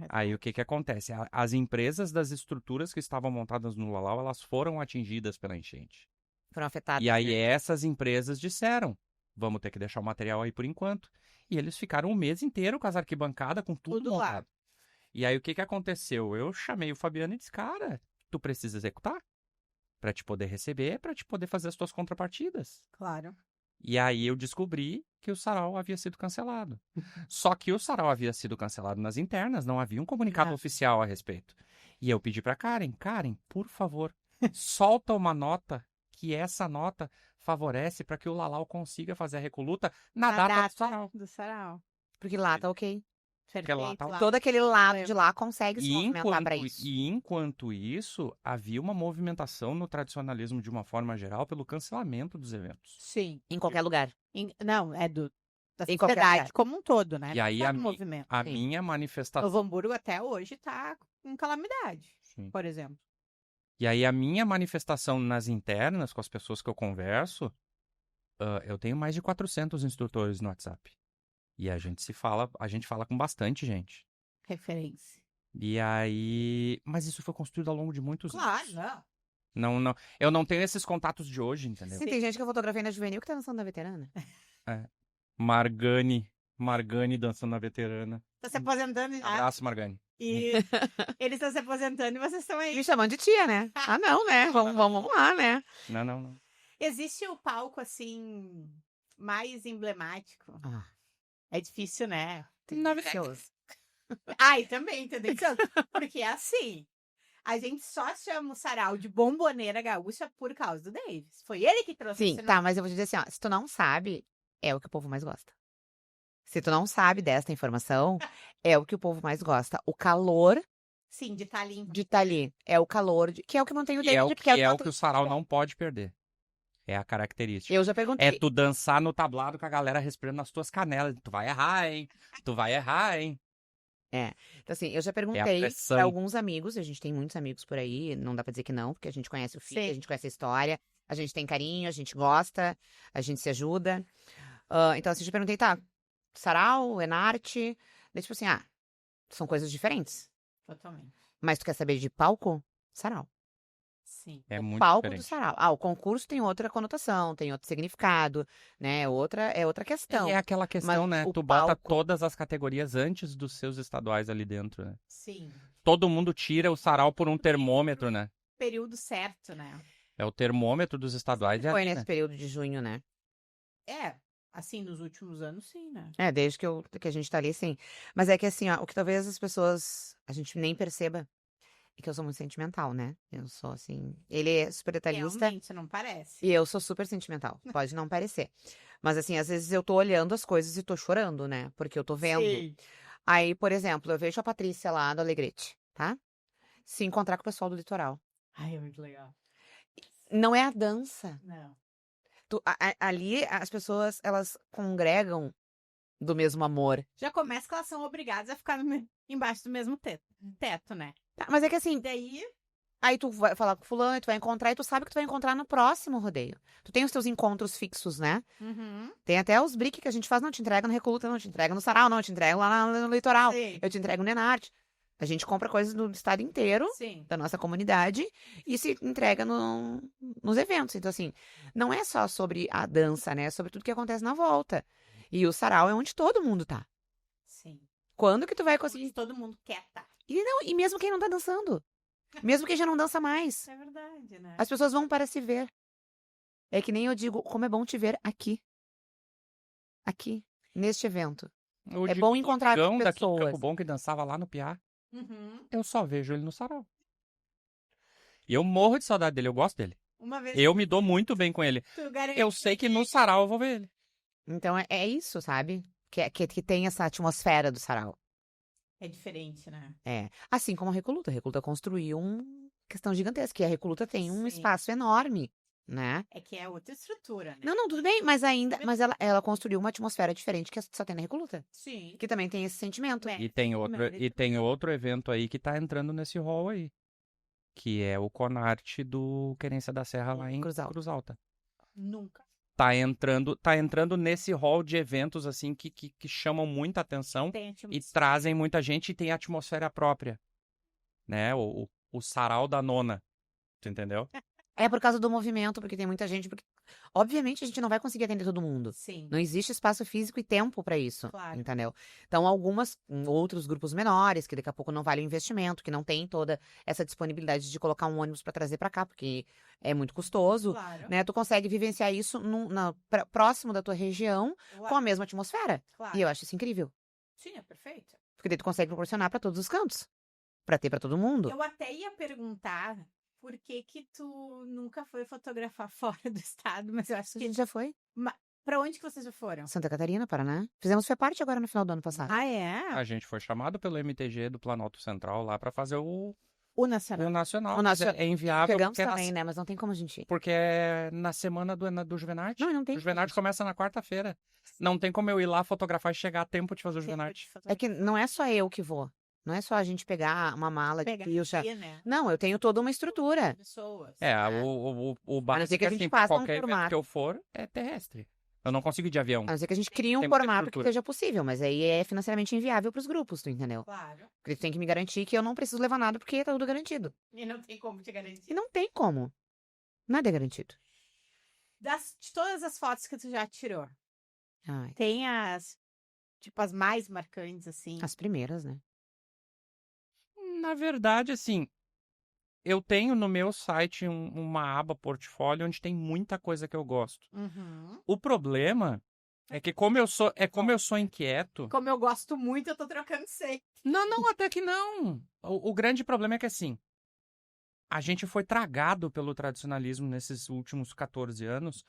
Aí o que acontece? As empresas das estruturas que estavam montadas no Lalau, elas foram atingidas pela enchente. Foram afetados. E aí essas empresas disseram, vamos ter que deixar o material aí por enquanto. E eles ficaram um mês inteiro com as arquibancadas, com tudo montado. E aí o que aconteceu? Eu chamei o Fabiano e disse, cara, tu precisa executar para te poder receber, para te poder fazer as tuas contrapartidas. Claro. E aí eu descobri que o sarau havia sido cancelado. Só que o sarau havia sido cancelado nas internas, não havia um comunicado oficial a respeito. E eu pedi para Karen, por favor, solta uma nota, que essa nota favorece para que o Lalau consiga fazer a Recoluta na data do sarau. Porque lá tá ok. Perfeito. Todo aquele lado de lá consegue se movimentar para isso. E enquanto isso, havia uma movimentação no tradicionalismo de uma forma geral pelo cancelamento dos eventos. Sim. Em qualquer lugar. Não, é da Em qualquer sociedade lugar. como um todo, né? E aí Todo movimento. a minha manifestação... Novo Hamburgo até hoje tá com calamidade, Sim. por exemplo. E aí a minha manifestação nas internas, com as pessoas que eu converso, eu tenho mais de 400 instrutores no WhatsApp. E a gente fala com bastante gente. Referência. E aí... Mas isso foi construído ao longo de muitos anos. Claro, não. Não, eu não tenho esses contatos de hoje, entendeu? Sim, tem gente que eu fotografei na Juvenil que tá dançando na veterana. Margani dançando na veterana. Tá se aposentando já. Abraço, Margani. E eles estão se aposentando e vocês estão aí. Me chamando de tia, né? Ah, não, né? Vamos lá, né? Não. Existe o palco, assim, mais emblemático. É difícil, né? Tendencioso. E também tendencioso. Porque é assim, a gente só chama o sarau de Bomboneira Gaúcha por causa do Davis. Foi ele que trouxe Sim, tá, mas eu vou te dizer assim, ó, se tu não sabe, é o que o povo mais gosta. Se tu não sabe desta informação, é o que o povo mais gosta. O calor Sim, de estar ali. de estar ali. É o calor, que é o que mantém o E é David. o que o sarau não pode perder. É a característica. Eu já perguntei. É tu dançar no tablado com a galera respirando nas tuas canelas. Tu vai errar, hein? Então, assim, eu já perguntei pressão. pra alguns amigos, a gente tem muitos amigos por aí, não dá pra dizer que não, porque a gente conhece o filho, Sim. a gente conhece a história, a gente tem carinho, a gente gosta, a gente se ajuda. Então, assim, eu já perguntei, tá, sarau, enarte, daí tipo assim, são coisas diferentes. Totalmente. Mas tu quer saber de palco? Sarau. Sim. É O muito palco diferente. do sarau. O concurso tem outra conotação, tem outro significado, né? É outra questão. É aquela questão, Mas né? o Tu bota palco- todas as categorias antes dos seus estaduais ali dentro, né? Sim. Todo mundo tira o sarau por um termômetro, né? Período certo, né? É o termômetro dos estaduais. Foi ali, nesse né? período de junho, né? Assim, nos últimos anos, sim, né? Desde que a gente tá ali, sim. Mas é que assim, o que talvez as pessoas, a gente nem perceba, é que eu sou muito sentimental, né? Eu sou assim, ele é super detalhista Realmente, não parece. e eu sou super sentimental. Pode não parecer. Mas assim, às vezes eu tô olhando as coisas e tô chorando, né? Porque eu tô vendo. Sim. Aí, por exemplo, eu vejo a Patrícia lá do Alegrete, tá? Se encontrar com o pessoal do litoral. Ai, é muito legal. Não é a dança. Não. Ali, as pessoas, elas congregam do mesmo amor. Já começa que elas são obrigadas a ficar embaixo do mesmo teto, né? Tá, mas é que assim, E daí, Aí tu vai falar com fulano, tu vai encontrar e tu sabe que tu vai encontrar no próximo rodeio. Tu tem os teus encontros fixos, né? Uhum. Tem até os briques que a gente faz, não te entrega no Recoluta, não te entrega no Sarau, não te entrega lá no Litoral. Sim. Eu te entrego no Enarte. A gente compra coisas do estado inteiro, Sim. da nossa comunidade, e se entrega nos eventos. Então, assim, não é só sobre a dança, né? É sobre tudo que acontece na volta. E o Sarau é onde todo mundo tá. Sim. Quando que tu vai conseguir? Todo mundo quer estar. E mesmo quem não tá dançando. Mesmo quem já não dança mais. É verdade, né? As pessoas vão para se ver. É que nem eu digo, como é bom te ver aqui. Aqui, neste evento. O É bom encontrar Digão daqui de pessoas. Campo Bom que dançava lá no Piá. Uhum. Eu só vejo ele no Sarau. E eu morro de saudade dele, eu gosto dele. Uma vez Eu me dou muito bem com ele. tu garante Eu sei que no Sarau eu vou ver ele. Então é isso, sabe? Que tem essa atmosfera do Sarau. é diferente, né? É. Assim como a Recoluta. A Recoluta construiu uma questão gigantesca. E a Recoluta tem um Sim. espaço enorme, né? É que é outra estrutura, né? Não, tudo bem, mas ela construiu uma atmosfera diferente que só tem na Recoluta. Sim. Que também tem esse sentimento. É. E tem outro evento aí que tá entrando nesse hall aí. Que é o Conarte do Querência da Serra lá em Cruz Alta. Cruz Alta. Nunca. Tá entrando nesse hall de eventos assim que chamam muita atenção Tem e trazem muita gente e tem atmosfera própria. Né? O Sarau da Nona. Tu entendeu? É por causa do movimento, porque tem muita gente. Porque, obviamente, a gente não vai conseguir atender todo mundo. Sim. Não existe espaço físico e tempo para isso. Claro. Entendeu? Então, outros grupos menores, que daqui a pouco não vale o investimento, que não tem toda essa disponibilidade de colocar um ônibus para trazer para cá, porque é muito custoso. Claro. Né? Tu consegue vivenciar isso próximo da tua região com a mesma atmosfera. Claro. E eu acho isso incrível. Sim, é perfeito. Porque daí tu consegue proporcionar para todos os cantos. Para ter para todo mundo. Eu até ia perguntar por que tu nunca foi fotografar fora do estado, mas eu acho A que... gente já foi. Pra onde que vocês já foram? Santa Catarina, Paraná. Fizemos FEPARTE agora no final do ano passado. Ah, é? A gente foi chamado pelo MTG do Planalto Central lá pra fazer o Nacional. Nacional. O Nacional. É inviável Pegamos porque também, né? Mas não tem como a gente ir. porque é na semana do Juvenarte. Não tem. O Juvenarte começa na quarta-feira. Não tem como eu ir lá fotografar e chegar a tempo de fazer o Tempo de Juvenarte. fazer. É que não é só eu que vou. Não é só a gente pegar uma mala de Pegar pilcha. aqui, né? Não, eu tenho toda uma estrutura. Pessoas. É, né? o A básico não ser que a é gente assim, faça um qualquer evento formato. que eu for é terrestre. Eu não consigo ir de avião. A não ser que a gente crie um Tem muita formato que estrutura. seja possível. Mas aí é financeiramente inviável pros grupos, tu entendeu? Claro. Porque tu tem que me garantir que eu não preciso levar nada porque tá tudo garantido. E não tem como te garantir. E não tem como. Nada é garantido. De todas as fotos que tu já tirou, Ai, tem as mais marcantes, assim. as primeiras, né? Na verdade, assim, eu tenho no meu site uma aba portfólio onde tem muita coisa que eu gosto. Uhum. O problema é que como eu sou inquieto... Como eu gosto muito, eu tô trocando sempre. Não, até que não. O grande problema é que, assim, a gente foi tragado pelo tradicionalismo nesses últimos 14 anos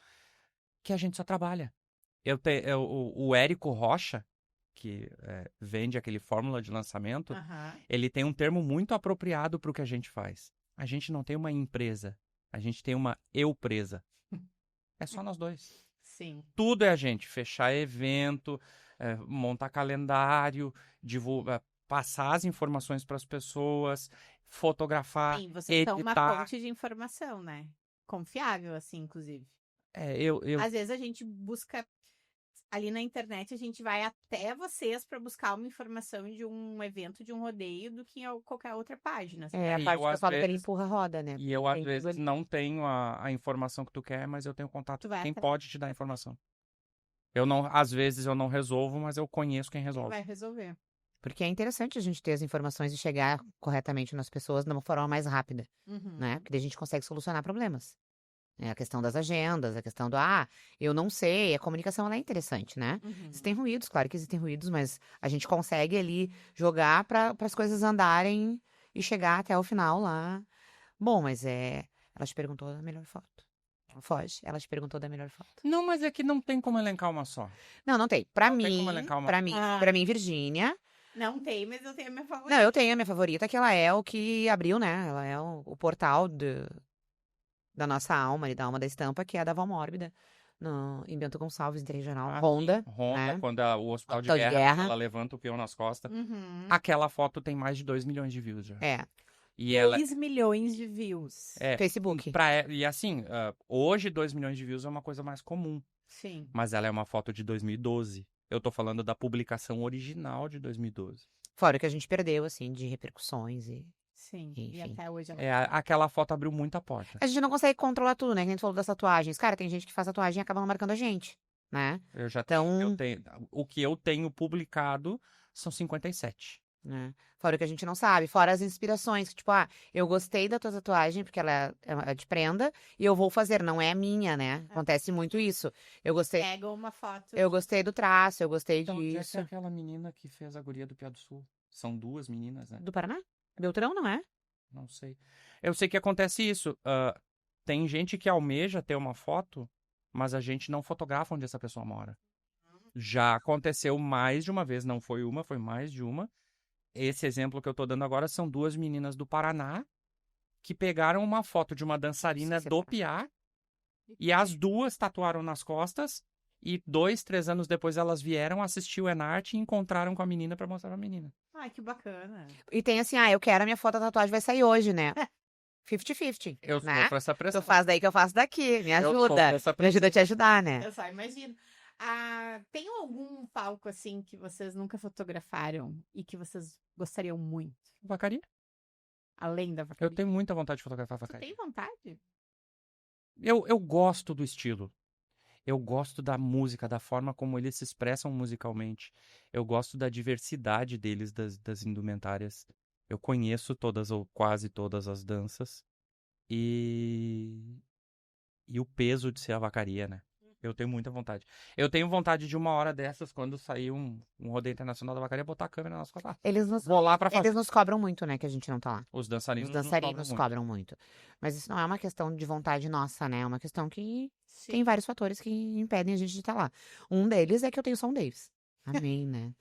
que a gente só trabalha. O Érico Rocha, que vende aquele fórmula de lançamento, Aham. ele tem um termo muito apropriado para o que a gente faz. A gente não tem uma empresa, a gente tem uma eu-presa. É só nós dois. Sim. Tudo é a gente. Fechar evento, montar calendário, divulgar, passar as informações para as pessoas, fotografar, Sim, vocês são uma editar. fonte de informação, né? Confiável, assim, inclusive. Eu Às vezes a gente busca ali na internet, a gente vai até vocês para buscar uma informação de um evento, de um rodeio, do que em qualquer outra página. É a E parte eu, que eu às falo que ele vezes- empurra a roda, né? E eu, às Tem tudo vezes, ali. não tenho a informação que tu quer, mas eu tenho contato Tu com vai quem atrás. pode te dar a informação. Às vezes eu não resolvo, mas eu conheço quem resolve. Vai resolver. Porque é interessante a gente ter as informações e chegar corretamente nas pessoas de uma forma mais rápida, Uhum. né? Porque daí a gente consegue solucionar problemas. É a questão das agendas, a questão do, eu não sei, a comunicação ela é interessante, né? Uhum. Existem ruídos, claro que existem ruídos, mas a gente consegue ali jogar para as coisas andarem e chegar até o final lá. Bom, mas ela te perguntou da melhor foto. Foge, ela te perguntou da melhor foto. Não, mas é que não tem como elencar uma só. Não tem. Pra Não tem mim, como elencar uma- pra mim, Virgínia. Não tem, mas eu tenho a minha favorita. Não, eu tenho a minha favorita, que ela é o que abriu, né? Ela é o portal da nossa alma, e da alma da estampa, que é a da Val Mórbida, em Bento Gonçalves, em regional. Ah, Honda. Honda, né? quando o hospital de Hospital de guerra, guerra. ela levanta o peão nas costas. Uhum. Aquela foto tem mais de 2 milhões de views já. É. E ela 2 milhões de views. é Facebook. e assim, hoje 2 milhões de views é uma coisa mais comum, Sim. mas ela é uma foto de 2012. Eu tô falando da publicação original de 2012. Fora o que a gente perdeu, assim, de repercussões e... Sim. E Enfim. até hoje ela... Aquela foto abriu muita porta. A gente não consegue controlar tudo, né? Que a gente falou das tatuagens. Cara, tem gente que faz tatuagem e acaba não marcando a gente, né? Eu já Então- o que eu tenho publicado são 57. Né? Fora o que a gente não sabe. Fora as inspirações. Que, tipo, eu gostei da tua tatuagem porque ela é de prenda e eu vou fazer. Não é minha, né? Acontece muito isso. Eu gostei... Pega uma foto. Eu gostei do traço, eu gostei Então, onde é que disso. é aquela menina que fez a guria do Piá do Sul? São 2 meninas, né? Do Paraná? Beltrão, não é? Não sei. Eu sei que acontece isso. Tem gente que almeja ter uma foto, mas a gente não fotografa onde essa pessoa mora. Já aconteceu mais de uma vez, não foi uma, foi mais de uma. Esse exemplo que eu tô dando agora são 2 meninas do Paraná que pegaram uma foto de uma dançarina Você do tá- Piá e as duas tatuaram nas costas e 2, 3 anos depois elas vieram assistir o Enarte e encontraram com a menina pra mostrar pra menina. Ai, que bacana. E tem assim, eu quero a minha foto da tatuagem, vai sair hoje, né? 50-50, Eu né? sofro essa pressão. Tu faz daí que eu faço daqui, me Eu sofro ajuda. essa Me ajuda a te ajudar, né? Eu só imagino. Tem algum palco, assim, que vocês nunca fotografaram e que vocês gostariam muito? Vacaria? Além da Eu vacaria? tenho muita vontade de fotografar Tu vacaria. tem vontade? Eu gosto do estilo. Eu gosto da música, da forma como eles se expressam musicalmente. Eu gosto da diversidade deles, das indumentárias. Eu conheço todas ou quase todas as danças. E o peso de ser a vacaria, né? Eu tenho muita vontade. Eu tenho vontade de uma hora dessas, quando sair um rodeio internacional da vacaria, botar a câmera nas costas. Vou lá pra fazer. Eles nos cobram muito, né? Que a gente não tá lá. Os dançarinos Os nos dançarinos cobram cobram muito. Mas isso não é uma questão de vontade nossa, né? É uma questão que Sim. tem vários fatores que impedem a gente de estar lá. Um deles é que eu tenho som Davis. Amém, né?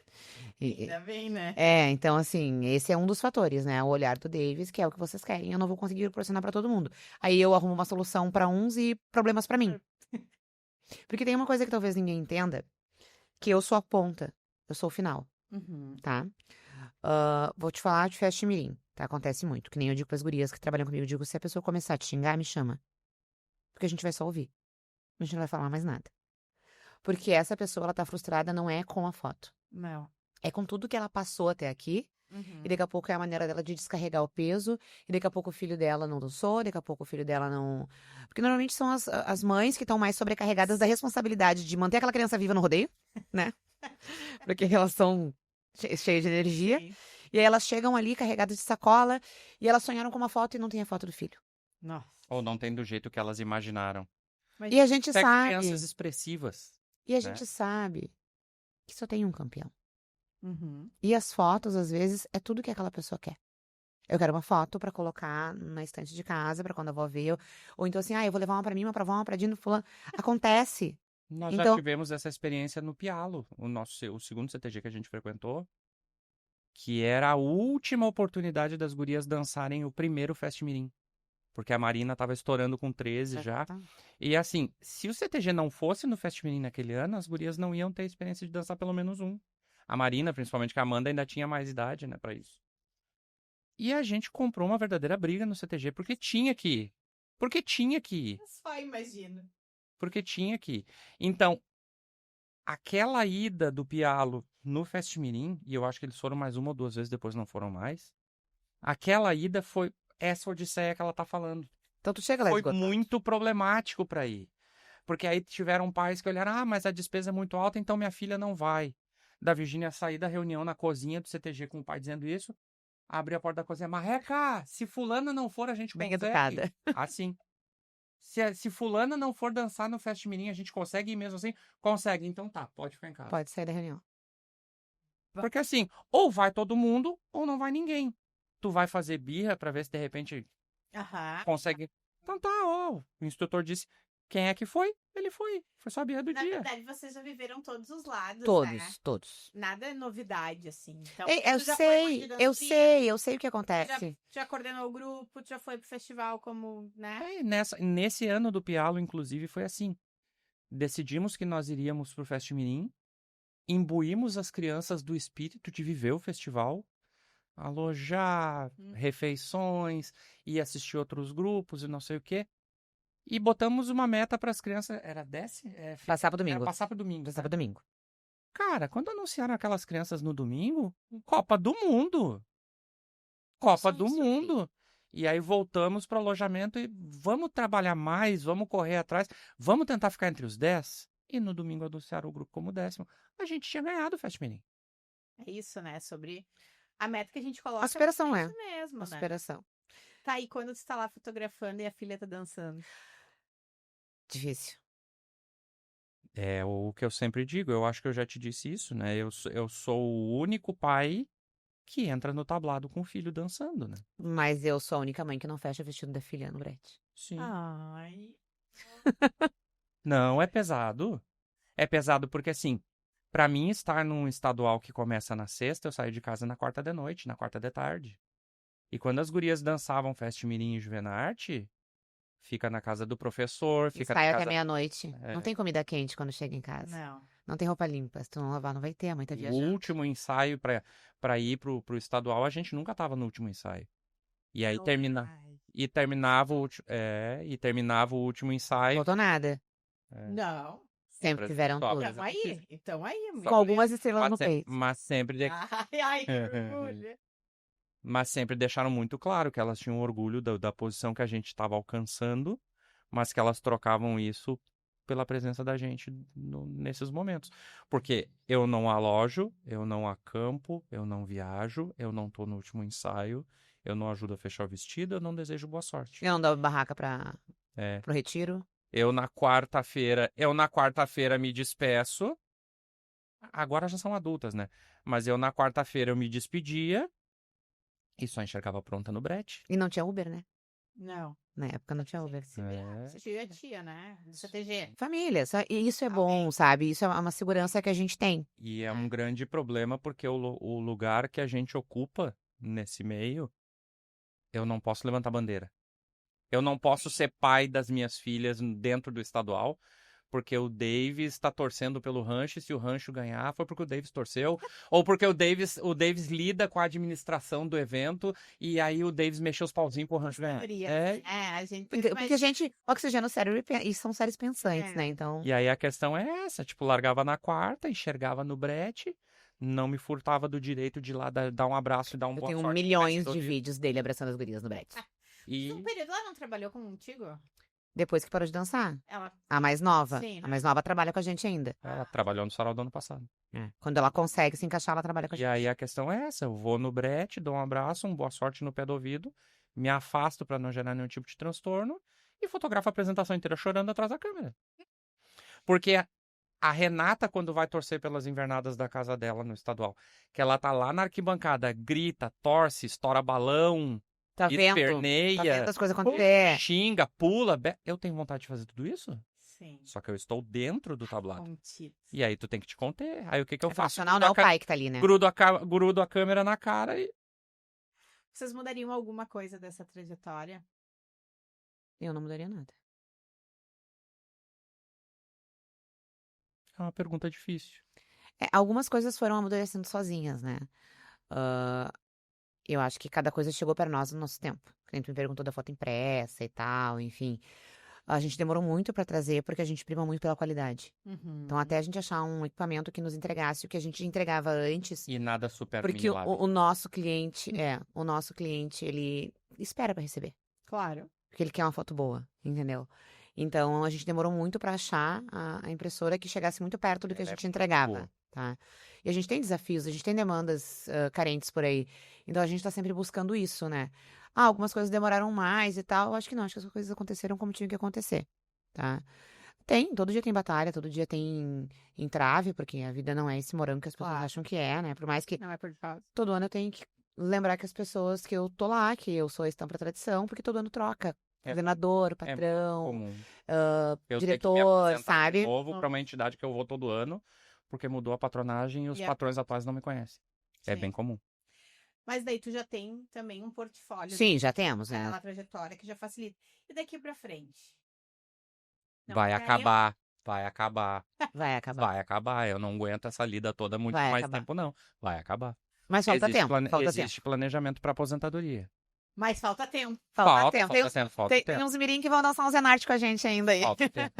Ainda bem, né? Então, assim, esse é um dos fatores, né? O olhar do Davis, que é o que vocês querem. Eu não vou conseguir proporcionar pra todo mundo. Aí eu arrumo uma solução pra uns e problemas pra mim. Porque tem uma coisa que talvez ninguém entenda, que eu sou a ponta, eu sou o final, Uhum. tá? Vou te falar de festa mirim, tá? Acontece muito. Que nem eu digo pras gurias que trabalham comigo, eu digo, se a pessoa começar a te xingar, me chama. Porque a gente vai só ouvir. A gente não vai falar mais nada. Porque essa pessoa, ela tá frustrada não é com a foto. Não. É com tudo que ela passou até aqui. Uhum. E daqui a pouco é a maneira dela de descarregar o peso. E daqui a pouco o filho dela não dançou. Daqui a pouco o filho dela não... Porque normalmente são as mães que estão mais sobrecarregadas da responsabilidade de manter aquela criança viva no rodeio, né? Porque elas são cheias de energia. Sim. E aí elas chegam ali carregadas de sacola. E elas sonharam com uma foto e não tem a foto do filho. Nossa. Ou não tem do jeito que elas imaginaram. Mas E a gente Pega sabe... crianças expressivas. E a né? gente sabe que só tem um campeão. Uhum. E as fotos, às vezes, é tudo que aquela pessoa quer. Eu quero uma foto pra colocar na estante de casa, pra quando a avó ver. Ou então assim, eu vou levar uma pra mim, uma pra avó, uma pra Dino, fulano. Acontece. Nós já Então- tivemos essa experiência no Pialo, o segundo CTG que a gente frequentou, que era a última oportunidade das gurias dançarem o primeiro Fest Mirim. Porque a Marina tava estourando com 13 já. E assim, se o CTG não fosse no Fest Mirim naquele ano, as gurias não iam ter experiência de dançar pelo menos um. A Marina, principalmente, que a Amanda ainda tinha mais idade, né, pra isso. E a gente comprou uma verdadeira briga no CTG, porque tinha que ir. Porque tinha que ir. Eu só imagino. Porque tinha que ir. Então, aquela ida do Pialo no Fest Mirim, e eu acho que eles foram mais uma ou duas vezes, depois não foram mais. Aquela ida foi essa odisseia que ela tá falando. Então tu chega lá Foi esgotado. muito problemático pra ir. Porque aí tiveram pais que olharam, mas a despesa é muito alta, então minha filha não vai. Da Virgínia sair da reunião na cozinha do CTG com o pai dizendo isso, abre a porta da cozinha, Marreca, se fulana não for, a gente Bem consegue. educada. Assim. Se fulana não for dançar no Fest Mirim, a gente consegue ir mesmo assim? Consegue, então tá, pode ficar em casa. Pode sair da reunião. Porque assim, ou vai todo mundo, ou não vai ninguém. Tu vai fazer birra pra ver se de repente Aham. consegue. Então tá, ó. O instrutor disse, quem é que foi? Ele foi. Foi só a birra do Na dia. verdade, vocês já viveram todos os lados, né? Todos. Nada é novidade, assim. Então, Eu tu já foi sei, uma eu dancinha, sei o que Já, acontece. já coordenou o grupo, já foi pro festival como, né? Nesse ano do Pialo, inclusive, foi assim. Decidimos que nós iríamos pro Fest Mirim, imbuímos as crianças do espírito de viver o festival, alojar, refeições, ir assistir outros grupos e não sei o quê. E botamos uma meta para as crianças. Era Passar pro domingo. Era passar pro domingo. Passar Tá? pro domingo. Cara, quando anunciaram aquelas crianças no domingo, Copa do Mundo. Copa do Mundo. E aí voltamos para o alojamento e vamos trabalhar mais, vamos correr atrás, vamos tentar ficar entre os 10. E no domingo anunciaram o grupo como 10º. A gente tinha ganhado o Fast Mirim. É isso, né? Sobre a meta que a gente coloca. A superação, é isso mesmo, A né? superação. Tá, e quando tu tá lá fotografando e a filha tá dançando? Difícil. É o que eu sempre digo, eu acho que eu já te disse isso, né? Eu sou o único pai que entra no tablado com o filho dançando, né? Mas eu sou a única mãe que não fecha o vestido da filha no brete. Sim. Ai. Não, é pesado. É pesado porque, assim, pra mim estar num estadual que começa na sexta, eu saio de casa na quarta de noite, na quarta de tarde. E quando as gurias dançavam Fest Mirim e Juvenarte, fica na casa do professor, fica Sai na até casa... meia-noite. É. Não tem comida quente quando chega em casa. Não. Não tem roupa limpa. Se tu não lavar, não vai ter. A mãe tá O viajando. último ensaio pra ir pro estadual, a gente nunca tava no último ensaio. E aí Ai. terminava o último ensaio. Faltou nada. Não. Sempre tiveram Só tudo. Então aí, amiga. Com algumas estrelas no Mas, peito. mas sempre Ai, que orgulho. Mas sempre deixaram muito claro que elas tinham orgulho da posição que a gente estava alcançando, mas que elas trocavam isso pela presença da gente nesses momentos. Porque eu não alojo, eu não acampo, eu não viajo, eu não tô no último ensaio, eu não ajudo a fechar o vestido, eu não desejo boa sorte. Eu não dou barraca É. pro retiro. Eu na quarta-feira me despeço. Agora já são adultas, né? Mas eu na quarta-feira eu me despedia e só enxergava pronta no brete. E não tinha Uber, né? Não. Na época não tinha Uber. Você tinha a tia, né? CTG. Família. E isso é bom, sabe? Isso é uma segurança que a gente tem. E é um grande problema porque o lugar que a gente ocupa nesse meio, eu não posso levantar bandeira. Eu não posso ser pai das minhas filhas dentro do estadual, porque o Davis está torcendo pelo Rancho, e se o Rancho ganhar, foi porque o Davis torceu, ou porque o Davis lida com a administração do evento, e aí o Davis mexeu os pauzinhos pro Rancho ganhar. A gente... Porque a gente oxigena o cérebro e são seres pensantes, né? Então. E aí a questão é essa, tipo, largava na quarta, enxergava no brete, não me furtava do direito de ir lá dar um abraço e dar um Eu boa tenho sorte. milhões de vídeos dele abraçando as gurias no brete. E No período ela não trabalhou contigo? Depois que parou de dançar. Ela... A mais nova. Sim, A né? mais nova trabalha com a gente ainda. ela trabalhou no sarau do ano passado. Quando ela consegue se encaixar, ela trabalha com a E gente. aí a questão é essa, eu vou no brete, dou um abraço, boa sorte no pé do ouvido, me afasto para não gerar nenhum tipo de transtorno e fotografo a apresentação inteira chorando atrás da câmera. Porque a Renata, quando vai torcer pelas invernadas da casa dela no estadual, que ela tá lá na arquibancada, grita, torce, estoura balão, Tá vendo? Tá esperneia, vendo as coisas acontecer. xinga, pula, eu tenho vontade de fazer tudo isso? Sim. Só que eu estou dentro do tablado. Contido. E aí tu tem que te conter. Aí o que eu É faço? profissional, não é o pai que tá ali, né? Grudo a câmera na cara e... Vocês mudariam alguma coisa dessa trajetória? Eu não mudaria nada. É uma pergunta difícil. Algumas coisas foram amadurecendo sozinhas, né? Eu acho que cada coisa chegou para nós no nosso tempo. A gente me perguntou da foto impressa e tal, enfim. A gente demorou muito para trazer porque a gente prima muito pela qualidade. Então, até a gente achar um equipamento que nos entregasse o que a gente entregava antes. E nada super Porque o nosso cliente, ele espera para receber. Claro. Porque ele quer uma foto boa, entendeu? Então, a gente demorou muito para achar a impressora que chegasse muito perto do que a gente entregava, boa. tá? E a gente tem desafios, a gente tem demandas carentes por aí. Então, a gente tá sempre buscando isso, né? Algumas coisas demoraram mais e tal. Eu acho que não, acho que as coisas aconteceram como tinham que acontecer, tá? Todo dia tem batalha, todo dia tem entrave, porque a vida não é esse morango que as pessoas acham que é, né? Por mais que Não é por causa. todo ano eu tenho que lembrar que as pessoas que eu tô lá, que eu sou a estampa tradição, porque todo ano troca. Coordenador, patrão, comum. Eu diretor, tenho que me apresentar sabe? de novo para uma entidade que eu vou todo ano, porque mudou a patronagem e os patrões atuais não me conhecem. É Sim. bem comum. Mas daí tu já tem também um portfólio. Sim, já temos, né? Uma trajetória que já facilita. E daqui pra frente? Não Vai querem? acabar. Vai acabar. Vai acabar. Eu não aguento essa lida toda muito Vai mais acabar. tempo, não. Vai acabar. Mas falta tempo, falta tempo. Existe planejamento para aposentadoria. Mas falta tempo. Falta tempo. Falta Tem tempo. uns mirim que vão dançar um Zenarte com a gente ainda aí. Falta tempo.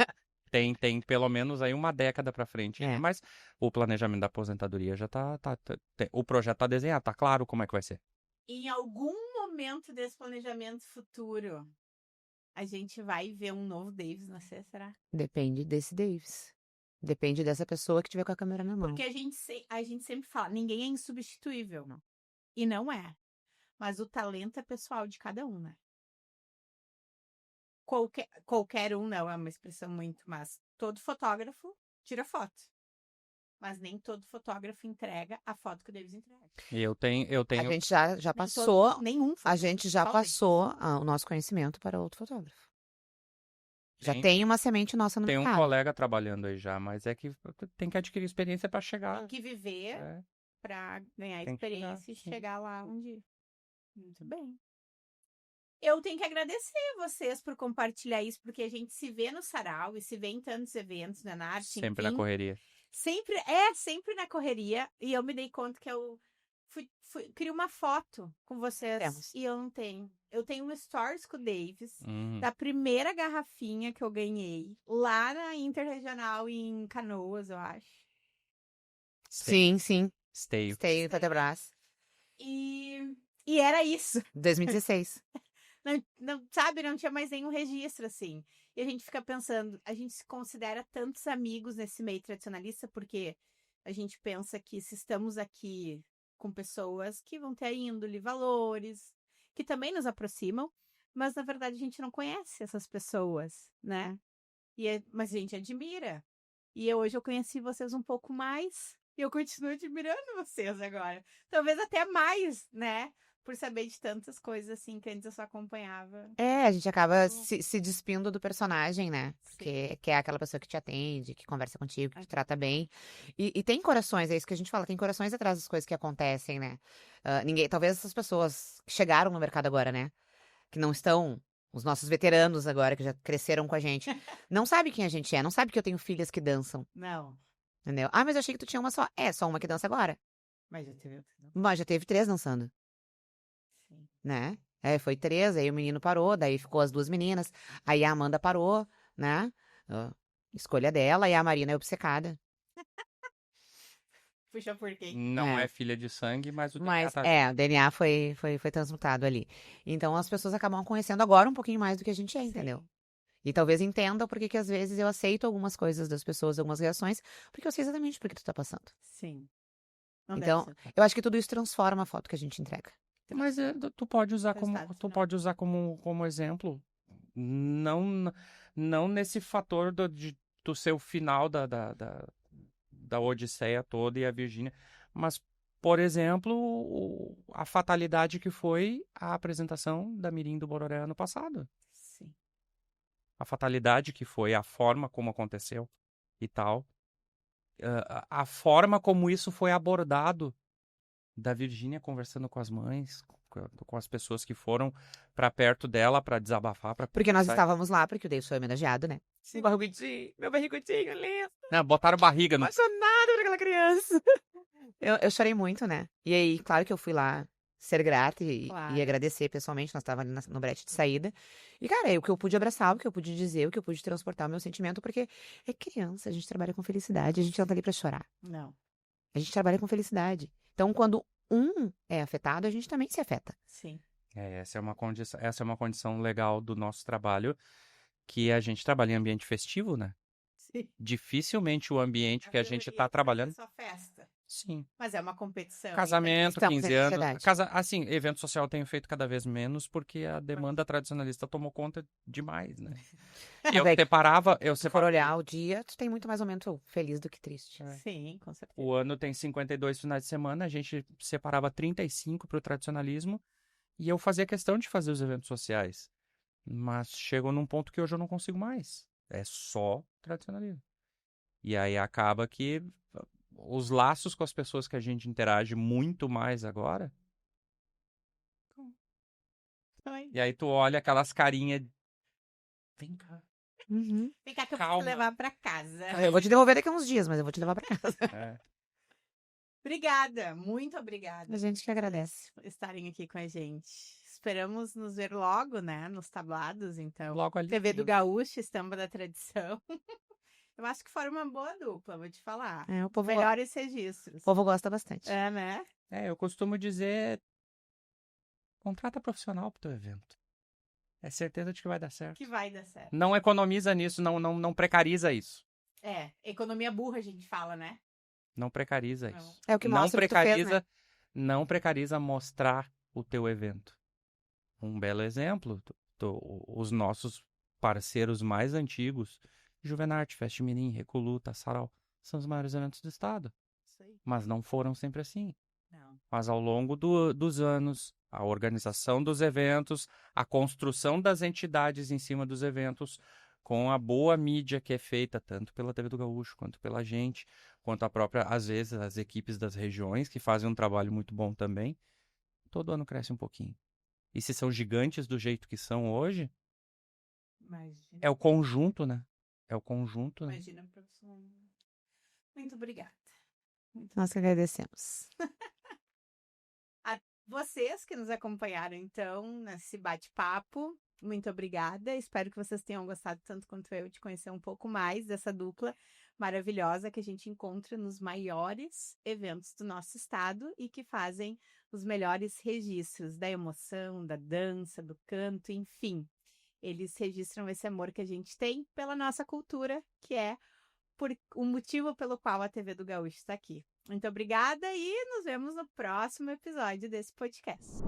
Tem pelo menos aí uma década para frente. É. Mas o planejamento da aposentadoria já o projeto tá desenhado, tá claro como é que vai ser. Em algum momento desse planejamento futuro, a gente vai ver um novo Davis nascer, será? Depende desse Davis. Depende dessa pessoa que tiver com a câmera na mão. Porque a gente sempre fala, ninguém é insubstituível. Não. E não é. Mas o talento é pessoal de cada um, né? Qualquer um não, é uma expressão muito, mas todo fotógrafo tira foto. Mas nem todo fotógrafo entrega a foto que o Davis entrega. E eu tenho. A gente já passou. Nenhum A gente já só passou o nosso conhecimento para outro fotógrafo. Já Tem- tem uma semente nossa no Tem um mercado. colega trabalhando aí já, mas é que tem que adquirir experiência para chegar. Tem que viver É. pra ganhar Tem que experiência e chegar, sim. chegar lá um dia. Muito bem. Eu tenho que agradecer vocês por compartilhar isso, porque a gente se vê no sarau e se vê em tantos eventos, né, na arte, Sempre enfim. na correria. Sempre na correria. E eu me dei conta que eu queria uma foto com vocês. Temos. E eu não tenho. Eu tenho um stories com o Davis, Uhum. da primeira garrafinha que eu ganhei, lá na Interregional em Canoas, eu acho. Sim. Esteio. Stay Petrobras. E era isso. 2016. Sabe, não tinha mais nenhum registro, assim. E a gente fica pensando, a gente se considera tantos amigos nesse meio tradicionalista, porque a gente pensa que se estamos aqui com pessoas que vão ter índole, valores, que também nos aproximam, mas na verdade a gente não conhece essas pessoas, né? Mas a gente admira. E hoje eu conheci vocês um pouco mais, e eu continuo admirando vocês agora. Talvez até mais, né? Por saber de tantas coisas, assim, que antes eu só acompanhava. A gente acaba se despindo do personagem, né? Sim. Porque que é aquela pessoa que te atende, que conversa contigo, que te trata bem. E tem corações, é isso que a gente fala, tem corações atrás das coisas que acontecem, né? Talvez essas pessoas que chegaram no mercado agora, né? Que não estão, os nossos veteranos agora, que já cresceram com a gente, não sabe quem a gente é, não sabe que eu tenho filhas que dançam, Não, entendeu? Ah, mas eu achei que tu tinha uma só. É, só uma que dança agora. mas já teve outro. Não. Mas já teve 3 dançando. Sim. Né? Foi 3, aí o menino parou, daí ficou as 2 meninas, aí a Amanda parou, né? Escolha dela, e a Marina é obcecada. Puxa por quem? Não é filha de sangue, mas o DNA Mas, tá o DNA foi transmutado ali. Então, as pessoas acabam conhecendo agora um pouquinho mais do que a gente é, entendeu? E talvez entendam porque que às vezes eu aceito algumas coisas das pessoas, algumas reações, porque eu sei exatamente por que tu tá passando. Sim. Não Então, deve ser. eu acho que tudo isso transforma a foto que a gente entrega. Mas tu pode usar Resultado tu final. pode usar como exemplo, não nesse fator do seu final da Odisseia toda e a Virgínia, mas, por exemplo, a fatalidade que foi a apresentação da Mirim do Bororé ano passado. Sim. A fatalidade que foi, a forma como aconteceu e tal. A forma como isso foi abordado da Virgínia conversando com as mães, com as pessoas que foram pra perto dela pra desabafar. Porque nós Sabe? estávamos lá, porque o Davis foi homenageado, né? Sim. Meu barrigudinho lindo, Não, botaram barriga no... apaixonado por aquela criança. Eu chorei muito, né? E aí, claro que eu fui lá ser grata e Claro. agradecer pessoalmente, nós estávamos ali no brete de saída. E, cara, o que eu pude abraçar, o que eu pude dizer, o que eu pude transportar o meu sentimento, porque é criança, a gente trabalha com felicidade, a gente não tá ali pra chorar. Não. A gente trabalha com felicidade. Então, quando um é afetado, a gente também se afeta. Sim. Essa é uma condição legal do nosso trabalho, que a gente trabalha em ambiente festivo, né? Sim. Dificilmente o ambiente que a gente tá trabalhando... Só festa. Sim. Mas é uma competição. Casamento, Estamos 15 em anos. sociedade. Assim, evento social eu tenho feito cada vez menos porque a demanda tradicionalista tomou conta demais, né? Eu Mas, separava. Se for olhar o dia, tu tem muito mais momento feliz do que triste. Sim, com certeza. O ano tem 52 finais de semana, a gente separava 35 para o tradicionalismo e eu fazia questão de fazer os eventos sociais. Mas chegou num ponto que hoje eu não consigo mais. É só tradicionalismo. E aí acaba que os laços com as pessoas que a gente interage muito mais agora. Oi. E aí tu olha aquelas carinhas. Vem cá. Uhum. Vem cá que eu Calma. vou te levar pra casa. Eu vou te devolver daqui a uns dias, mas eu vou te levar pra casa. É. Obrigada, muito obrigada. A gente que agradece. Por estarem aqui com a gente. Esperamos nos ver logo, né? Nos tablados, então. Logo ali. TV do Gaúcho, Estampa da Tradição. Eu acho que foram uma boa dupla, vou te falar. O povo, Melhores registros. o povo gosta bastante. É, né? Eu costumo dizer, contrata profissional pro teu evento. É certeza de que vai dar certo. Que vai dar certo. Não economiza nisso, não precariza isso. Economia burra a gente fala, né? Não precariza Não. isso. É o que Não mostra o que tu fez, né? não precariza mostrar o teu evento. Um belo exemplo, os nossos parceiros mais antigos, Juvenarte, Fest Mirim, Recoluta, Sarau, são os maiores eventos do estado. Isso aí. Mas não foram sempre assim. Não. Mas ao longo dos anos, a organização dos eventos, a construção das entidades em cima dos eventos, com a boa mídia que é feita tanto pela TV do Gaúcho, quanto pela gente, quanto a própria, às vezes, as equipes das regiões, que fazem um trabalho muito bom também, todo ano cresce um pouquinho. E se são gigantes do jeito que são hoje, Imagina. é o conjunto, né? É o conjunto, né? Imagina, professor. Muito obrigada. Nós que agradecemos. A vocês que nos acompanharam, então, nesse bate-papo, muito obrigada. Espero que vocês tenham gostado tanto quanto eu de conhecer um pouco mais dessa dupla maravilhosa que a gente encontra nos maiores eventos do nosso estado e que fazem os melhores registros da emoção, da dança, do canto, enfim. Eles registram esse amor que a gente tem pela nossa cultura, que é o motivo pelo qual a TV do Gaúcho está aqui. Muito obrigada e nos vemos no próximo episódio desse podcast.